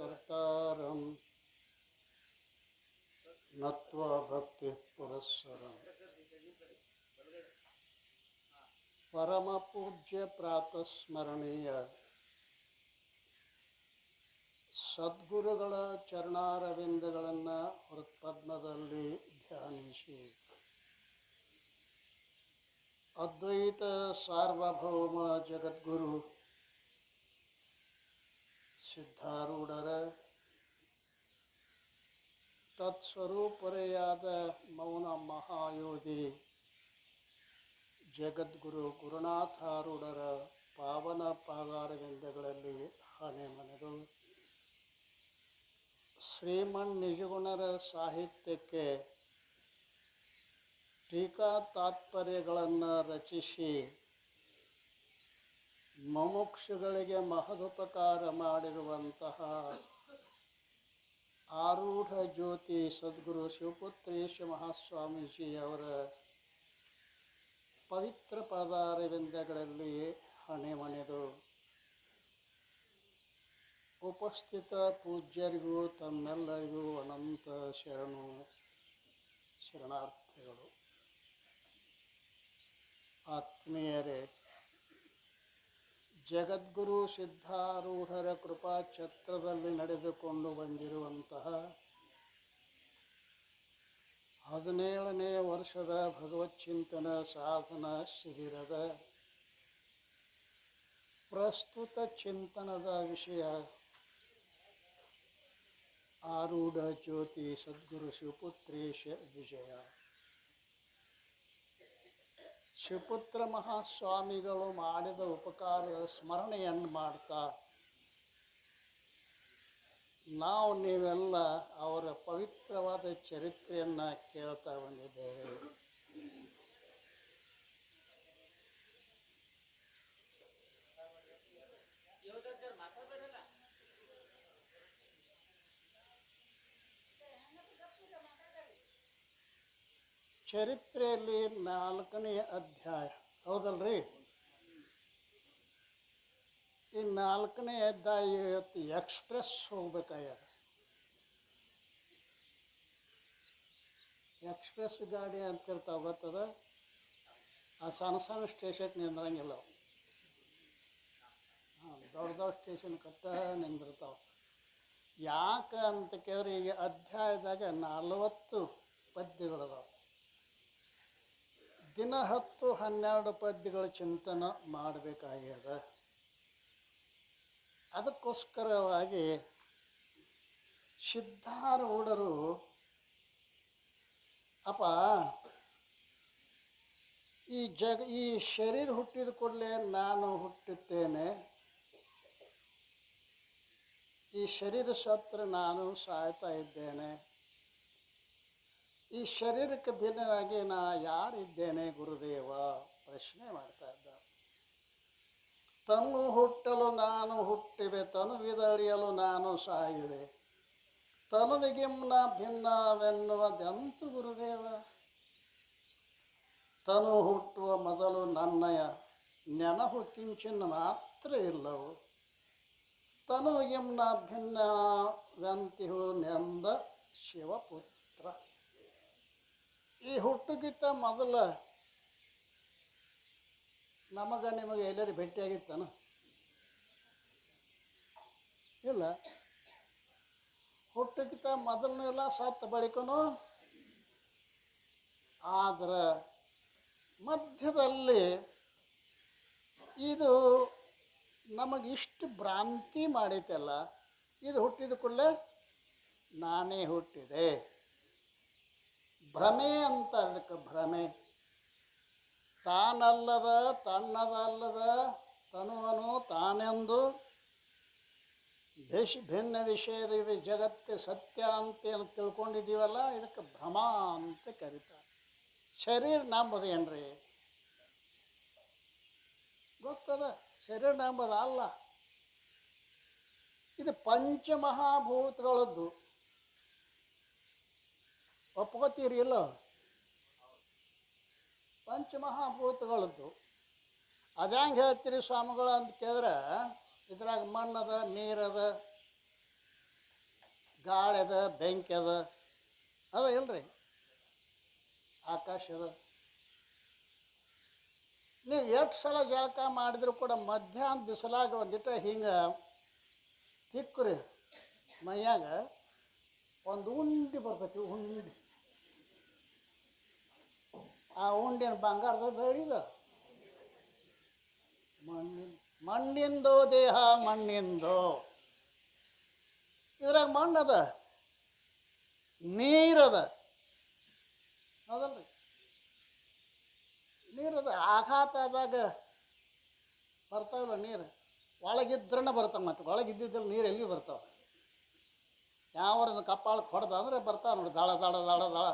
कर्तारं नत्वा भक्ति पुरस्सरं परम पूज्य प्रातस्मरणीय ಸದ್ಗುರುಗಳ ಚರಣಾರವಿಂದಗಳನ್ನು ಹೃತ್ಪದ್ಮದಲ್ಲಿ ಧ್ಯಾನಿಸಿ ಅದ್ವೈತ ಸಾರ್ವಭೌಮ ಜಗದ್ಗುರು ಸಿದ್ಧಾರೂಢರ ತತ್ಸ್ವರೂಪರೆಯಾದ ಮೌನ ಮಹಾಯೋಗಿ ಜಗದ್ಗುರು ಗುರುನಾಥಾರೂಢರ ಪಾವನ ಪಾದಾರವಿಂದಗಳಲ್ಲಿ ಹಣೆ ಮನೆದು ಶ್ರೀಮನ್ ನಿಜಗುಣರ ಸಾಹಿತ್ಯಕ್ಕೆ ಟೀಕಾ ತಾತ್ಪರ್ಯಗಳನ್ನು ರಚಿಸಿ ಮುಮುಕ್ಷುಗಳಿಗೆ ಮಹದುಪಕಾರ ಮಾಡಿರುವಂತಹ ಆರೂಢ ಜ್ಯೋತಿ ಸದ್ಗುರು ಶಿವಪುತ್ರೇಶ ಮಹಾಸ್ವಾಮೀಜಿಯವರ ಪವಿತ್ರ ಪಾದಾರವಿಂದಗಳಲ್ಲಿ ಹಣೆ ಮನೆದು ಉಪಸ್ಥಿತ ಪೂಜ್ಯರಿಗೂ ತಮ್ಮೆಲ್ಲರಿಗೂ ಅನಂತ ಶರಣಾರ್ಥಿಗಳು. ಆತ್ಮೀಯರೇ, ಜಗದ್ಗುರು ಸಿದ್ಧಾರೂಢರ ಕೃಪಾಛತ್ರದಲ್ಲಿ ನಡೆದುಕೊಂಡು ಬಂದಿರುವಂತಹ 17ನೇ ವರ್ಷದ ಭಗವಚ್ಚಿಂತನ ಸಾಧನಾ ಶಿಬಿರದ ಪ್ರಸ್ತುತ ಚಿಂತನದ ವಿಷಯ ಆರೂಢ ಜ್ಯೋತಿ ಸದ್ಗುರು ಶಿವಪುತ್ರೇಶ ವಿಜಯ. ಶಿವಪುತ್ರ ಮಹಾಸ್ವಾಮಿಗಳು ಮಾಡಿದ ಉಪಕಾರ ಸ್ಮರಣೆಯನ್ನು ಮಾಡ್ತಾ ನಾವು ನೀವೆಲ್ಲ ಅವರ ಪವಿತ್ರವಾದ ಚರಿತ್ರೆಯನ್ನು ಕೇಳ್ತಾ ಬಂದಿದ್ದೇವೆ. ಚರಿತ್ರೆಯಲ್ಲಿ 4ನೇ ಅಧ್ಯಾಯ ಹೌದಲ್ರಿ. ಈ 4ನೇ ಅಧ್ಯಾಯ ಇವತ್ತು ಎಕ್ಸ್ಪ್ರೆಸ್ ಹೋಗ್ಬೇಕಾಗ್ಯದ. ಎಕ್ಸ್ಪ್ರೆಸ್ ಗಾಡಿ ಅಂತಿರ್ತಾವ ಗೊತ್ತದ. ಆ ಸಣ್ಣ ಸಣ್ಣ ಸ್ಟೇಷನ್ಗೆ ನಿಂದ್ರಂಗಿಲ್ಲ. ದೊಡ್ಡ ದೊಡ್ಡ ಸ್ಟೇಷನ್ ಕಟ್ಟ ನಿಂದಿರ್ತಾವೆ. ಯಾಕೆ ಅಂತ ಕೇಳಿದ್ರೆ ಈಗ ಅಧ್ಯಾಯದಾಗ 40 ಪದ್ಯಗಳದಾವೆ. ದಿನ 10-12 ಪದ್ಯಗಳ ಚಿಂತನೆ ಮಾಡಬೇಕಾಗ್ಯದ. ಅದಕ್ಕೋಸ್ಕರವಾಗಿ ಸಿದ್ಧಾರೂಢರು ಅಪ್ಪ ಈ ಶರೀರ ಹುಟ್ಟಿದ ಕೂಡಲೇ ನಾನು ಹುಟ್ಟುತ್ತೇನೆ, ಈ ಶರೀರ ಸತ್ರ ನಾನು ಸಾಯ್ತಾ ಇದ್ದೇನೆ, ಈ ಶರೀರಕ್ಕೆ ಭಿನ್ನರಾಗಿ ನಾ ಯಾರಿದ್ದೇನೆ ಗುರುದೇವ ಪ್ರಶ್ನೆ ಮಾಡ್ತಾ ಇದ್ದಾರೆ. ತನು ಹುಟ್ಟಲು ನಾನು ಹುಟ್ಟಿವೆ, ತನುವಿದಳಿಯಲು ನಾನು ಸಾಯುವೆ, ತನುವಿಗಿಂನ ಭಿನ್ನವೆನ್ನುವುದೆಂತು ಗುರುದೇವ. ತನು ಹುಟ್ಟುವ ಮೊದಲು ನನ್ನಯ ನೆನಹು ಕಿಂಚಿನ ಮಾತ್ರ ಇಲ್ಲವು, ತನುವಿಗಿಂನ ಭಿನ್ನವೆಂತಿಹು ನೆಂದ ಶಿವಪುತ್ರ. ಈ ಹುಟ್ಟುಗಿಂತ ಮೊದಲ ನಿಮಗೆ ಎಲ್ಲರೂ ಭೇಟಿಯಾಗಿತ್ತಾನ? ಇಲ್ಲ. ಹುಟ್ಟುಗಿಂತ ಮೊದಲನೂ ಇಲ್ಲ, ಸತ್ತ ಬಳಿಕನೂ. ಆದರೆ ಮಧ್ಯದಲ್ಲಿ ಇದು ನಮಗಿಷ್ಟು ಭ್ರಾಂತಿ ಮಾಡೈತಲ್ಲ, ಇದು ಹುಟ್ಟಿದ ಕೂಡಲೇ ನಾನೇ ಹುಟ್ಟಿದೆ. ಭ್ರಮೆ ಅಂತ, ಅದಕ್ಕೆ ಭ್ರಮೆ. ತಾನಲ್ಲದ ತನ್ನದಲ್ಲದ ತನುವನು ತಾನೆಂದು ಭಿನ್ನ ವಿಷಯದ ಜಗತ್ತು ಸತ್ಯ ಅಂತೇನು ತಿಳ್ಕೊಂಡಿದ್ದೀವಲ್ಲ, ಇದಕ್ಕೆ ಭ್ರಮ ಅಂತ ಕರೀತಾರೆ. ಶರೀರ ನಂಬದು ಏನ್ರಿ ಗೊತ್ತದ? ಶರೀರ ನಂಬದು ಅಲ್ಲ, ಇದು ಪಂಚಮಹಾಭೂತಗಳದ್ದು. ಒಪ್ಕೋತೀರಿ ಇಲ್ಲ? ಪಂಚಮಹಾಭೂತಗಳದ್ದು. ಅದು ಹೆಂಗೆ ಹೇಳ್ತೀರಿ ಸ್ವಾಮಿಗಳು ಅಂತ ಕೇಳಿದ್ರೆ, ಇದ್ರಾಗ ಮಣ್ಣದ, ನೀರದ, ಗಾಳಿ ಅದ, ಬೆಂಕಿ ಅದ ಇಲ್ರಿ, ಆಕಾಶ ಅದ. ನೀವು ಎಷ್ಟು ಸಲ ಜಳಕ ಮಾಡಿದ್ರು ಕೂಡ ಮಧ್ಯಾಹ್ನ ಬಿಸಿಲಾಗ ಒಂದಿಟ್ಟು ಹಿಂಗೆ ತಿಕ್ಕ್ರಿ ಮೈಯಾಗ ಒಂದು ಉಂಡಿ ಬರ್ತೈತಿ, ಉಂಡಿ. ಆ ಉಂಡಿನ ಬಂಗಾರದ ಬೆಳಿದ ಮಣ್ಣಿಂದು ದೇಹ, ಮಣ್ಣಿಂದು. ಇದ್ರಾಗ ಮಣ್ಣದ, ನೀರದ, ಹೌದಲ್ರಿ? ನೀರದ ಆಘಾತ ಆದಾಗ ಬರ್ತಾವಲ್ಲ ನೀರು, ಒಳಗಿದ್ರನ್ನ ಬರ್ತಾವೆ. ಮತ್ತು ಒಳಗಿದ್ದಿದ್ದಲ್ಲಿ ನೀರು ಎಲ್ಲಿ ಬರ್ತಾವೆ? ಯಾವ್ದು ಕಪ್ಪಾಳಕ್ಕೆ ಹೊಡೆದ ಅಂದರೆ ಬರ್ತಾವೆ ನೋಡಿ, ದಾಳ ದಾಳ ದಾಳ ದಾಳ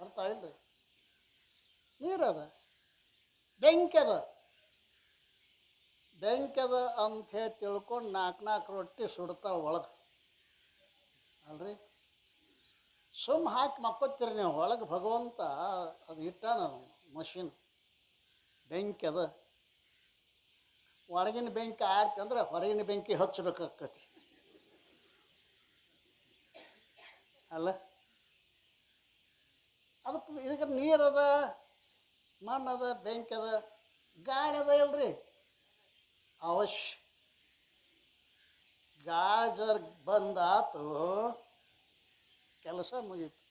ಬರ್ತಾವಿಲ್ರಿ. ನೀರದ, ಬೆಂಕಿ ಅದ. ಬೆಂಕದ ಅಂಥೇಳಿ ತಿಳ್ಕೊಂಡು ನಾಲ್ಕು ರೊಟ್ಟಿ ಸುಡ್ತಾವೆ ಒಳಗೆ ಅಲ್ರಿ. ಸುಮ್ಮ ಹಾಕಿ ಮಕ್ಕೋತೀರಿ ನೀವು, ಒಳಗೆ ಭಗವಂತ ಅದು ಇಟ್ಟಾನ ಮಷಿನ್. ಬೆಂಕಿ ಅದ. ಒಳಗಿನ ಬೆಂಕಿ ಆರ್ತಿ ಅಂದ್ರೆ ಹೊರಗಿನ ಬೆಂಕಿ ಹಚ್ಚಬೇಕಾಕತಿ ಅಲ್ಲ. ಇದಕ್ಕೆ ನೀರದ, ಮಣ್ಣದ, ಬೆಂಕಿ ಅದ, ಗಾಳಿ ಅದ ಇಲ್ರಿ. ಅವಶ್ಯ ಗಾಜರ್ ಬಂದಾತು, ಕೆಲಸ ಮುಗೀತು.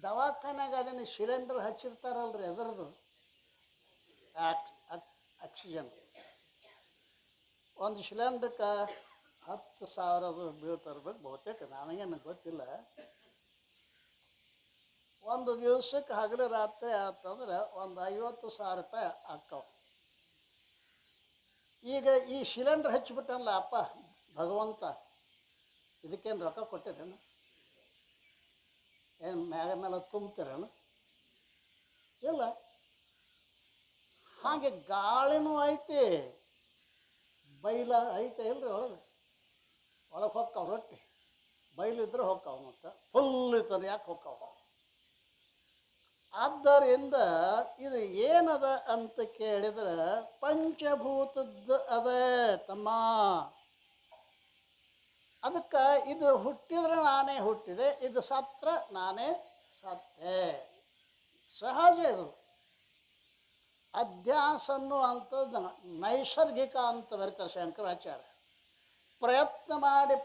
ದವಾಖಾನ್ಯಾಗ ಅದನ್ನು ಸಿಲಿಂಡರ್ ಹಚ್ಚಿರ್ತಾರಲ್ರಿ, ಅದರದು ಆಕ್ಸಿಜನ್. ಒಂದು ಸಿಲಿಂಡ್ರಕ್ಕೆ 10,000 ಬೀಳ್ತಿರ್ಬೇಕು ಬಹುತೇಕ, ನನಗೇನು ಗೊತ್ತಿಲ್ಲ. ಒಂದು ದಿವಸಕ್ಕೆ ಹಗಲು ರಾತ್ರಿ ಆತಂದ್ರೆ ಒಂದು 50,000 ರೂಪಾಯಿ ಆಕ್ಕವು. ಈಗ ಈ ಸಿಲಿಂಡ್ರ್ ಹಚ್ಚಿಬಿಟ್ಟಲ್ಲ ಅಪ್ಪ ಭಗವಂತ, ಇದಕ್ಕೇನು ರೊಕ್ಕ ಕೊಟ್ಟಿರೇನು? ಏನು ಮೇಲೆ ತುಂಬ್ತಿರೇನು? ಇಲ್ಲ. ಹಾಗೆ ಗಾಳಿನೂ ಐತಿ, ಬೈಲ ಐತೆ ಇಲ್ರಿ. ಒಳಗೆ ಹೊಕ್ಕಾವ ರೊಟ್ಟಿ, ಬೈಲಿದ್ರೆ ಹೊಕ್ಕಾವ, ಮತ್ತು ಫುಲ್ ಇರ್ತಾರೆ ಯಾಕೆ ಹೊಕ್ಕಾವ? ಆದ್ದರಿಂದ ಇದು ಏನದ ಅಂತ ಕೇಳಿದ್ರೆ ಪಂಚಭೂತದ್ದು ಅದ ತಮ್ಮ. ಅದಕ್ಕೆ ಇದು ಹುಟ್ಟಿದ್ರೆ ನಾನೇ ಹುಟ್ಟಿದೆ, ಇದು ಸತ್ರ ನಾನೇ ಸತ್ತೆ, ಸಹಜ. ಇದು ಅಧ್ಯಾಸ ಅನ್ನುವಂಥದ್ದು ನೈಸರ್ಗಿಕ ಅಂತ ಬರೀತಾರೆ ಶಂಕರಾಚಾರ್ಯ. ಪ್ರಯತ್ನ ಮಾಡಿ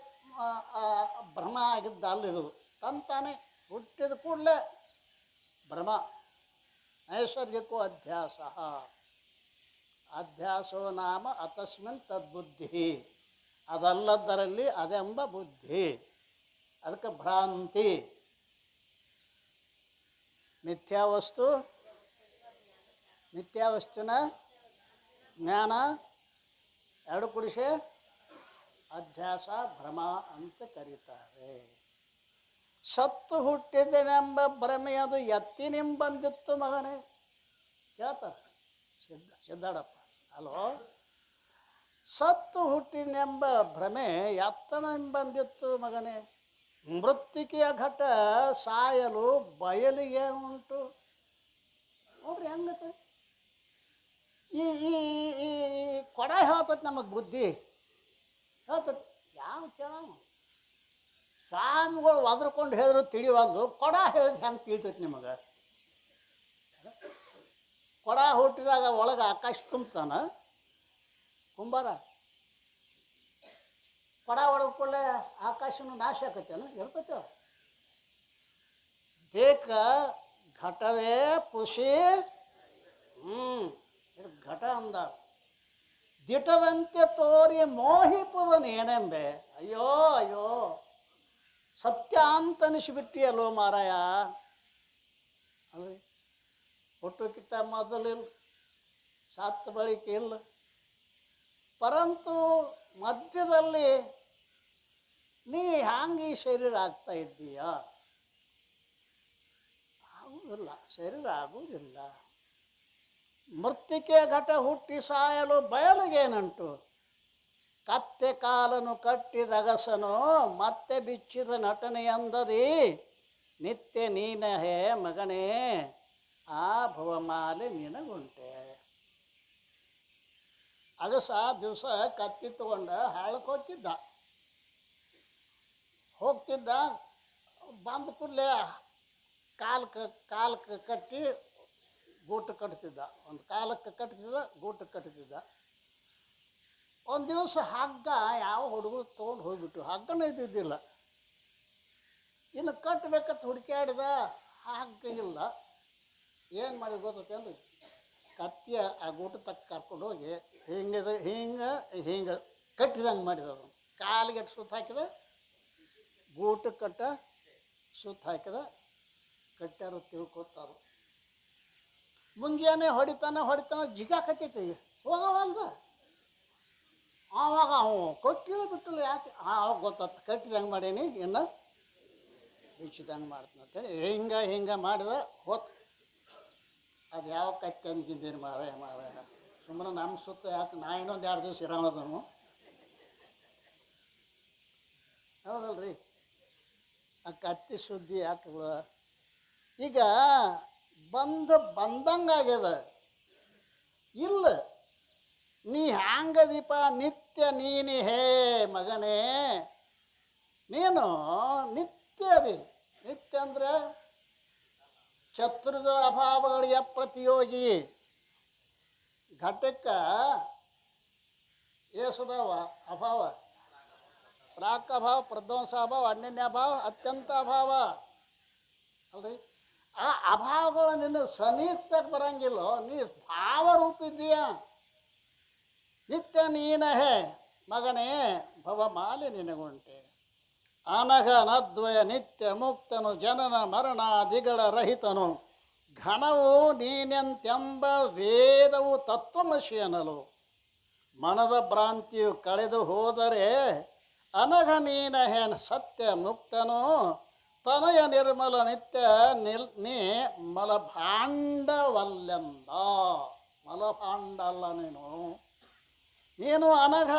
ಭ್ರಮ ಆಗಿದ್ದ ಅಲ್ಲಿದು, ತಂತಾನೆ ಹುಟ್ಟಿದ ಕೂಡಲೇ ಭ್ರಮ. ನೈಸರ್ಗಿಕೋ ಅಧ್ಯಾಸ, ಅಧ್ಯಾಸೋ ನಾಮ ಅತಸ್ಮಿನ್ ತದ್ಬುದ್ಧಿ, ಅದಲ್ಲದರಲ್ಲಿ ಅದೆಂಬ ಬುದ್ಧಿ. ಅದಕ್ಕೆ ಭ್ರಾಂತಿ. ಮಿಥ್ಯಾವಸ್ತು, ಮಿಥ್ಯಾವಸ್ತುನ ಜ್ಞಾನ ಎರಡು ಕೂಡಿಸಿ ಅಧ್ಯಾಸ, ಭ್ರಮ ಅಂತ ಕರೀತಾರೆ. ಸತ್ತು ಹುಟ್ಟಿದೆನೆಂಬ ಭ್ರಮೆಯದು ಎತ್ತಿನಿಂಬಂದಿತ್ತು ಮಗನೇ, ಕೇಳ್ತಾರೆ ಸಿದ್ದಾಡಪ್ಪ. ಅಲೋ, ಸತ್ತು ಹುಟ್ಟಿನೆಂಬ ಭ್ರಮೆ ಎತ್ತನೆಂಬಂದಿತ್ತು ಮಗನೇ. ಮೃತ್ತಿಕೆಯ ಘಟ ಸಾಯಲು ಬಯಲಿಗೆ ಉಂಟು. ನೋಡ್ರಿ ಹೆಂಗತ್ತೆ. ಈ ಈ ಈ ಕೊಡ ಹೇಳ್ತೈತಿ ನಮಗೆ, ಬುದ್ಧಿ ಹೇಳ್ತೈತಿ. ಯಾವ ಕೇಳ ಸ್ವಾಮಿಗಳು ಒದ್ರಕೊಂಡು ಹೇಳಿದ್ರು ತಿಳಿವಲ್ದು, ಕೊಡ ಹೇಳಿದ್ ಹೆಂಗೆ ತಿಳಿತೈತಿ ನಿಮಗೆ? ಕೊಡ ಹುಟ್ಟಿದಾಗ ಒಳಗೆ ಆಕಾಶ ತುಂಬ್ತಾನ ಕುಂಬಾರ. ಕೊಡ ಹೊಡೆದ್ಕೊಳ್ಳೆ ಆಕಾಶನು ನಾಶ ಆಕತ್ತೇನ? ಇರ್ತೈತೆ. ದೇಕ ಘಟವೇ ಪುಷಿ, ಇದು ಘಟ ಅಂದಾರ. ದಿಟದಂತೆ ತೋರಿ ಮೋಹಿಪುದನೇನೆಂಬೆ. ಅಯ್ಯೋ ಅಯ್ಯೋ, ಸತ್ಯ ಅಂತ ಅನಿಸ್ಬಿಟ್ಟಿಯಲ್ಲೋ ಮಾರಾಯ. ಅಲ್ರಿ, ಹುಟ್ಟುಕ್ಕಿಂತ ಮೊದಲಿಲ್ಲ, ಸತ್ತ ಬಳಿಕ ಇಲ್ಲ. ಪರಂತು ಮಧ್ಯದಲ್ಲಿ ನೀ ಹ್ಯಾಂಗೆ ಈ ಶರೀರ ಆಗ್ತಾ ಇದ್ದೀಯ? ಆಗುವುದಿಲ್ಲ, ಶರೀರ ಆಗುವುದಿಲ್ಲ. ಮೃತ್ತಿಕೆ ಘಟ ಹುಟ್ಟಿ ಸಾಯಲು ಬಯಲಿಗೇನುಂಟು? ಕತ್ತೆ ಕಾಲನು ಕಟ್ಟಿದಗಸನು ಮತ್ತೆ ಬಿಚ್ಚಿದ ನಟನೆಯಂದದಿ ನಿತ್ಯ ನೀನಹೇ ಮಗನೇ ಆ ಭವಮಾಲೆ ನಿನಗುಂಟೆ. ಅಗಸ ದಿವಸ ಕತ್ತಿ ತಗೊಂಡು ಹಾಳಕ್ಕೆ ಹೋಗ್ತಿದ್ದ ಬಂದ ಕೂಡಲೇ ಕಾಲಕ್ಕೆ ಕಟ್ಟಿ ಗೂಟು ಕಟ್ತಿದ್ದ. ಒಂದು ಕಾಲಕ್ಕೆ ಕಟ್ತಿದ್ದ, ಗೂಟಕ್ಕೆ ಕಟ್ತಿದ್ದ. ಒಂದು ದಿವಸ ಹಗ್ಗ ಯಾವ ಹುಡುಗರು ತೊಗೊಂಡು ಹೋಗ್ಬಿಟ್ಟು, ಹಗ್ಗನ ಇದ್ದಿದ್ದಿಲ್ಲ. ಇನ್ನು ಕಟ್ಟಬೇಕಂತ ಹುಡುಕ್ಯಾಡಿದ, ಹಗ್ಗ ಇಲ್ಲ. ಏನು ಮಾಡಿದ ಗೊತ್ತೇನ್ರಿ? ಕತ್ತಿಯ ಆ ಗೂಟ ತಕ್ಕ ಕರ್ಕೊಂಡು ಹೋಗಿ ಹಿಂಗೆ ಕಟ್ಟಿದಂಗೆ ಮಾಡಿದ. ಅದನ್ನು ಕಾಲಿಗೆ ಸುತ್ತ ಹಾಕಿದ, ಗೂಟಕ್ಕೆ ಕಟ್ಟ ಸುತ್ತ ಹಾಕಿದ, ಕಟ್ಟ್ಯಾರ ತಿಳ್ಕೊತಾರು. ಮುಂಜಾನೆ ಹೊಡಿತಾನ ಜಿಗಾಕತ್ತೈತಿ, ಹೋಗವಲ್ದ. ಆವಾಗ ಅವು ಕೊಟ್ಟಿಲ್ಲ ಬಿಟ್ಟಿಲ್ಲ, ಯಾಕೆ ಆವಾಗ ಗೊತ್ತಾಗ್ತ ಕಟ್ಟಿದಂಗೆ ಮಾಡೀನಿ, ಇನ್ನು ಬಿಚ್ಚಿದಂಗೆ ಮಾಡ್ತೀನಿ ಅಂತೇಳಿ ಹಿಂಗೆ ಮಾಡಿದ. ಹೊತ್ತು ಅದು ಯಾವ ಕತ್ತಿ ಅಂದ್ಕಿದ್ದೀನಿ ಮಾರಾಯ ಸುಮ್ಮನೆ ನಮ್ಮ ಸುತ್ತ ಯಾಕೆ ನಾ ಇನ್ನೊಂದು 2 ದಿವಸ ಇರಾಮದನು, ಹೌದಲ್ರಿ? ಆ ಕತ್ತಿ ಸುದ್ದಿ ಯಾಕೆ ಈಗ ಬಂದಂಗಾಗ್ಯದ. ಇಲ್ಲ, ನೀ ಹ್ಯಾಂಗದೀಪ ನಿತ್ಯ ನೀನು ಹೇ ಮಗನೇ, ನೀನು ನಿತ್ಯ ಅದಿ. ನಿತ್ಯ ಅಂದ್ರೆ ಚತುರ್ದ ಅಭಾವಗಳಿಗೆ ಪ್ರತಿಯೋಗಿ. ಘಟಕ್ಕೆ ಏಸುದಾವ ಅಭಾವ: ಪ್ರಾಕ್ ಅಭಾವ, ಪ್ರಧ್ವಂಸ ಅಭಾವ, ಅನ್ಯನ್ಯ ಅಭಾವ, ಅತ್ಯಂತ ಅಭಾವ ಅಲ್ರಿ. ಆ ಅಭಾವಗಳು ನಿನ್ನ ಸನಿಹಕ್ಕೆ ಬರಂಗಿಲ್ಲ. ನೀ ಭಾವರೂಪಿದ್ದೀಯ. ನಿತ್ಯ ನೀನಹೇ ಮಗನೇ ಭವಮಾಲಿ ನಿನಗುಂಟೆ. ಅನಘನದ್ವಯ ನಿತ್ಯ ಮುಕ್ತನು, ಜನನ ಮರಣಾದಿಗಳ ರಹಿತನು. ಘನವು ನೀನೆಂತೆಂಬ ವೇದವು ತತ್ವಮಸಿ ಅನ್ನಲು. ಮನದ ಭ್ರಾಂತಿಯು ಕಳೆದು ಹೋದರೆ ಅನಘ ನೀನಹೇ ಸತ್ಯ ಮುಕ್ತನು. ತನಯ ನಿರ್ಮಲ ನಿತ್ಯ ನೀ ಮಲಭಾಂಡವಲ್ಲೆಂದ. ಮಲಭಾಂಡ ಅಲ್ಲ ನೀನು ಅನಘ.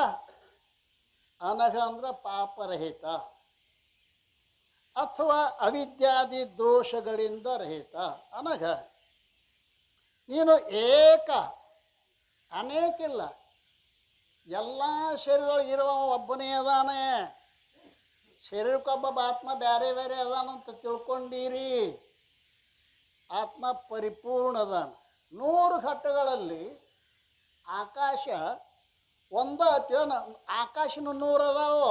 ಅನಘ ಅಂದ್ರೆ ಪಾಪರಹಿತ ಅಥವಾ ಅವಿದ್ಯಾದಿ ದೋಷಗಳಿಂದ ರಹಿತ ಅನಘ. ನೀನು ಏಕ, ಅನೇಕಿಲ್ಲ. ಎಲ್ಲ ಶರೀರದೊಳಗಿರುವ ಒಬ್ಬನೇ ಅದಾನೆ. ಶರೀರಕ್ಕೊಬ್ಬ ಆತ್ಮ ಬೇರೆ ಬೇರೆ ಅದಾನಂತ ತಿಳ್ಕೊಂಡೀರಿ. ಆತ್ಮ ಪರಿಪೂರ್ಣ ಅದಾನ. 100 ಘಟ್ಟಗಳಲ್ಲಿ ಆಕಾಶ ಒಂದ ಅತ್ಯೋನ. ಆಕಾಶನು 100 ಅದಾವು.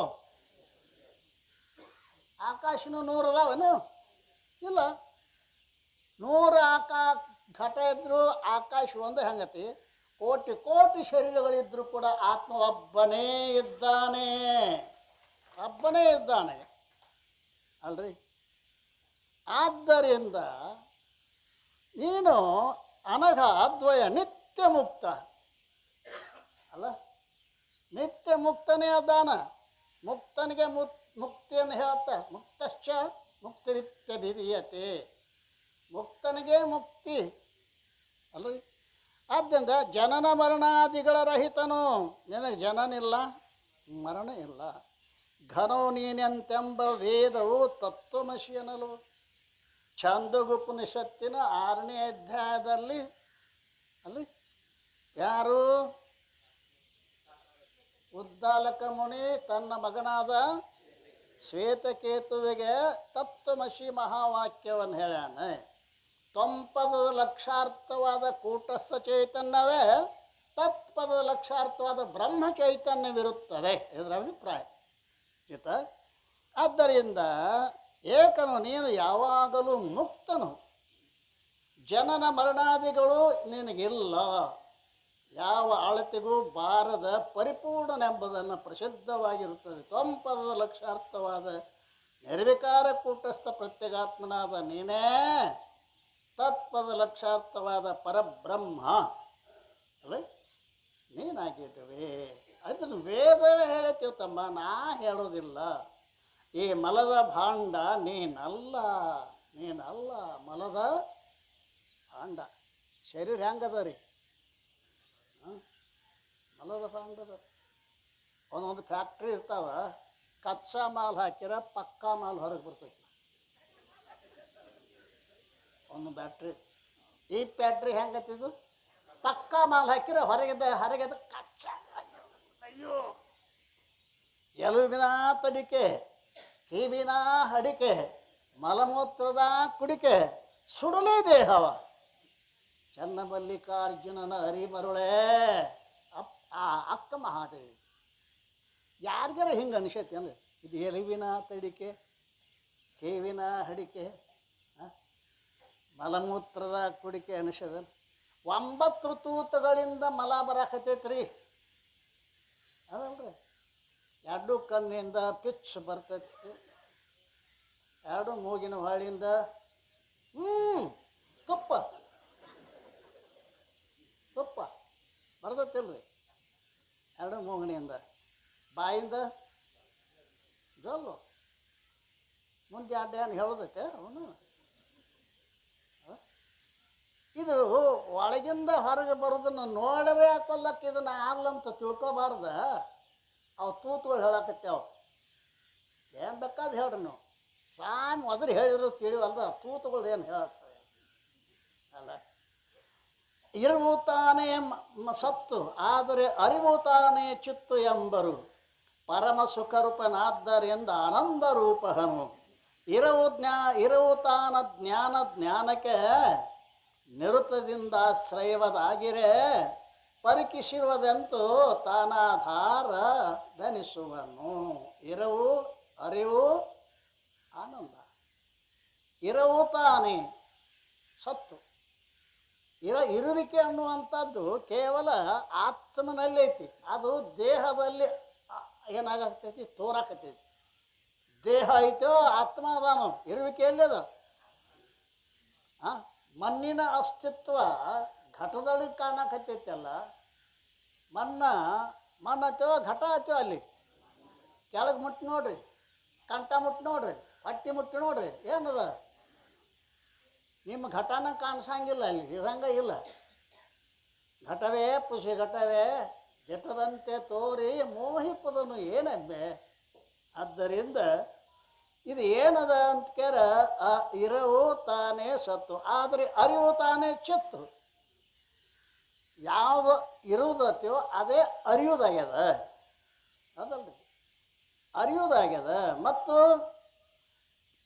ಆಕಾಶನು 100 ಅದಾವೇನು? ಇಲ್ಲ. 100 ಘಟ ಇದ್ದರೂ ಆಕಾಶ ಒಂದು ಹೆಂಗತಿ. ಕೋಟಿ ಕೋಟಿ ಶರೀರಗಳಿದ್ದರೂ ಕೂಡ ಆತ್ಮ ಒಬ್ಬನೇ ಇದ್ದಾನೆ. ಒಬ್ಬನೇ ಇದ್ದಾನೆ ಅಲ್ರಿ. ಆದ್ದರಿಂದ ನೀನು ಅನಘ ಅದ್ವಯ ನಿತ್ಯ ಮುಕ್ತ ಅಲ್ಲ. ನಿತ್ಯ ಮುಕ್ತನೇ ಅದಾನ. ಮುಕ್ತನಿಗೆ ಮುಕ್ತಿಯನ್ನು ಹೇಳ್ತ. ಮುಕ್ತಶ್ಚ ಮುಕ್ತಿರಿತ್ಯ ಭಿದೀಯತೆ. ಮುಕ್ತನಿಗೆ ಮುಕ್ತಿ ಅಲ್ರಿ. ಆದ್ದರಿಂದ ಜನನ ಮರಣಾದಿಗಳ ರಹಿತನು. ನಿನಗೆ ಜನನಿಲ್ಲ, ಮರಣ ಇಲ್ಲ. ಘನೋ ನೀನೆಂತೆಂಬ ವೇದವು ತತ್ವಮಸಿ ಅನ್ನಲು. ಛಾಂದೋಗ್ಯೋಪನಿಷತ್ತಿನ 6ನೇ ಅಧ್ಯಾಯದಲ್ಲಿ ಅಲ್ಲಿ ಯಾರು? ಉದ್ದಾಲಕ ಮುನಿ ತನ್ನ ಮಗನಾದ ಶ್ವೇತಕೇತುವಿಗೆ ತತ್ವಮಸಿ ಮಹಾವಾಕ್ಯವನ್ನು ಹೇಳ್ಯಾನ. ತ್ವಂಪದದ ಲಕ್ಷಾರ್ಥವಾದ ಕೂಟಸ್ಥ ಚೈತನ್ಯವೇ ತತ್ಪದದ ಲಕ್ಷಾರ್ಥವಾದ ಬ್ರಹ್ಮ ಚೈತನ್ಯವಿರುತ್ತದೆ. ಇದರ ಅಭಿಪ್ರಾಯ ಚಿತ್ತ. ಆದ್ದರಿಂದ ಏಕನು, ನೀನು ಯಾವಾಗಲೂ ಮುಕ್ತನು. ಜನನ ಮರಣಾದಿಗಳು ನಿನಗಿಲ್ಲ. ಯಾವ ಅಳತೆಗೂ ಬಾರದ ಪರಿಪೂರ್ಣನೆಂಬುದನ್ನು ಪ್ರಸಿದ್ಧವಾಗಿರುತ್ತದೆ. ತ್ವಂಪದದ ಲಕ್ಷಾರ್ಥವಾದ ನಿರ್ವಿಕಾರ ಕೂಟಸ್ಥ ಪ್ರತ್ಯಗಾತ್ಮನಾದ ನೀನೇ ತತ್ಪದ ಲಕ್ಷಾರ್ಥವಾದ ಪರಬ್ರಹ್ಮ ಅಲ್ಲ ನೀನಾಗಿದ್ದೇವೆ. ಅದನ್ನು ವೇದವೇ ಹೇಳುತ್ತೀವಿ ತಮ್ಮ, ನಾ ಹೇಳೋದಿಲ್ಲ. ಈ ಮಲದ ಭಾಂಡ ನೀನಲ್ಲ. ಮಲದ ಭಾಂಡ. ಶರೀರ ಹೆಂಗದ ರೀ? ಮಲದ ಭಾಂಡದ ಒಂದೊಂದು ಫ್ಯಾಕ್ಟ್ರಿ ಇರ್ತಾವ. ಕಚ್ಚಾ ಮಾಲ್ ಹಾಕಿರ ಪಕ್ಕಾ ಮಾಲ್ ಹೊರಗೆ ಬರ್ತೈತಿ. ಒಂದು ಬ್ಯಾಟ್ರಿ. ಈ ಬ್ಯಾಟ್ರಿ ಹೆಂಗತ್ತಿದು? ಪಕ್ಕಾ ಮಾಲ್ ಹಾಕಿದ್ರೆ ಹೊರಗೆದ ಕಚ್ಚ. ಅಯ್ಯೋ, ಎಲುಬಿನ ತಡಿಕೆ, ಕಿವಿನ ಹಡಿಕೆ, ಮಲಮೂತ್ರದ ಕುಡಿಕೆ, ಸುಡಲೇ ದೇಹವ. ಚನ್ನಮಲ್ಲಿಕಾರ್ಜುನನ ಹರಿಮರುಳೇ ಅಕ್ಕ ಮಹಾದೇವಿ. ಯಾರಿಗಾರ ಹಿಂಗೆ ಅನಿಸೈತಿ ಅಂದ್ರೆ ಇದು ಎಲುಬಿನ ತಡಿಕೆ, ಕಿವಿನ ಹಡಿಕೆ, ಮಲಮೂತ್ರದ ಕುಡಿಕೆ ಅನಿಸದ. 9 ತೂತುಗಳಿಂದ ಮಲ ಬರಾಕತೈತ್ರಿ. ಅದಲ್ರಿ, 2 ಕಣ್ಣಿಂದ ಪಿಚ್ ಬರ್ತೈತಿ, 2 ಮೂಗಿನ ಹೊಳಿಂದ ತುಪ್ಪ ಬರ್ತೈತಿಲ್ರಿ. 2 ಮೂಗಿನಿಂದ, ಬಾಯಿಂದ ಜೊಲ್ಲು, ಮುಂದೆ ಅಡ್ಡೇನು ಹೇಳೋದೈತೆ ಅವನು. ಇದು ಒಳಗಿಂದ ಹೊರಗೆ ಬರೋದನ್ನು ನೋಡರೇ ಹಾಕೊಲ್ಲಕ್ಕೆ ಇದನ್ನು ಆಗ್ಲಂತ ತಿಳ್ಕೊಬಾರ್ದ. ಅವು ತೂತುಗಳು ಹೇಳಕತ್ತೇವು. ಏನು ಬೇಕಾದ ಹೇಳ್ರಿ ನೀವು, ಸ್ವಾಮಿ ಅದ್ರ ಹೇಳಿದ್ರು ತಿಳಿವಲ್ದ, ತೂತುಗಳು ಏನು ಹೇಳ್ತವೆ ಅಲ್ಲ. ಇರುವು ತಾನೇ ಸತ್ತು, ಆದರೆ ಅರಿವು ತಾನೇ ಚಿತ್ತು ಎಂಬರು. ಪರಮ ಸುಖರೂಪನಾದ್ದರಿಂದ ಆನಂದ ರೂಪಹನು. ಇರುವು ತಾನ ಜ್ಞಾನಕ್ಕೆ ನಿರುತದಿಂದ ಶ್ರೈವದಾಗಿರೆ. ಪರಿಕಿಸಿರುವುದಂತೂ ತಾನಾಧಾರ ಧನಿಸುವನು. ಇರವು ಅರಿವು ಆನಂದ. ಇರವು ತಾನೇ ಸತ್ತು. ಇರುವಿಕೆ ಅನ್ನುವಂಥದ್ದು ಕೇವಲ ಆತ್ಮನಲ್ಲಿ ಐತಿ. ಅದು ದೇಹದಲ್ಲಿ ಏನಾಗತೈತಿ, ತೋರಾಕತೈತಿ. ದೇಹ ಐತೋ ಆತ್ಮ ಅದಾನು, ಇರುವಿಕೆ ಎಲ್ಲಿದ? ಮಣ್ಣಿನ ಅಸ್ತಿತ್ವ ಘಟದಲ್ಲಿ ಕಾಣಕತ್ತೈತಲ್ಲ. ಮಣ್ಣು ಹತ್ತೋ ಘಟ ಹತ್ತೋ, ಅಲ್ಲಿ ಕೆಳಗೆ ಮುಟ್ಟಿ ನೋಡ್ರಿ, ಕಂಠ ಮುಟ್ಟಿ ನೋಡ್ರಿ, ಹೊಟ್ಟಿ ಮುಟ್ಟಿ ನೋಡ್ರಿ, ಏನದ? ನಿಮ್ಮ ಘಟನ ಕಾಣಿಸಂಗಿಲ್ಲ, ಅಲ್ಲಿ ಇರಂಗ ಇಲ್ಲ. ಘಟವೇ ಪುಷಿ ಘಟವೇ ಘಟದಂತೆ ತೋರಿ ಮೋಹಿಪದನು ಏನಬ್ಬೆ. ಆದ್ದರಿಂದ ಇದು ಏನದ ಅಂತ ಕೇರ, ಇರವು ತಾನೇ ಸತ್ತು, ಆದರೆ ಅರಿವು ತಾನೇ ಚಿತ್ತು. ಯಾವುದು ಇರುವುದತ್ತೋ ಅದೇ ಅರಿಯುವುದಾಗ್ಯದ, ಅದಲ್ರಿ, ಅರಿಯುವುದಾಗ್ಯದ. ಮತ್ತು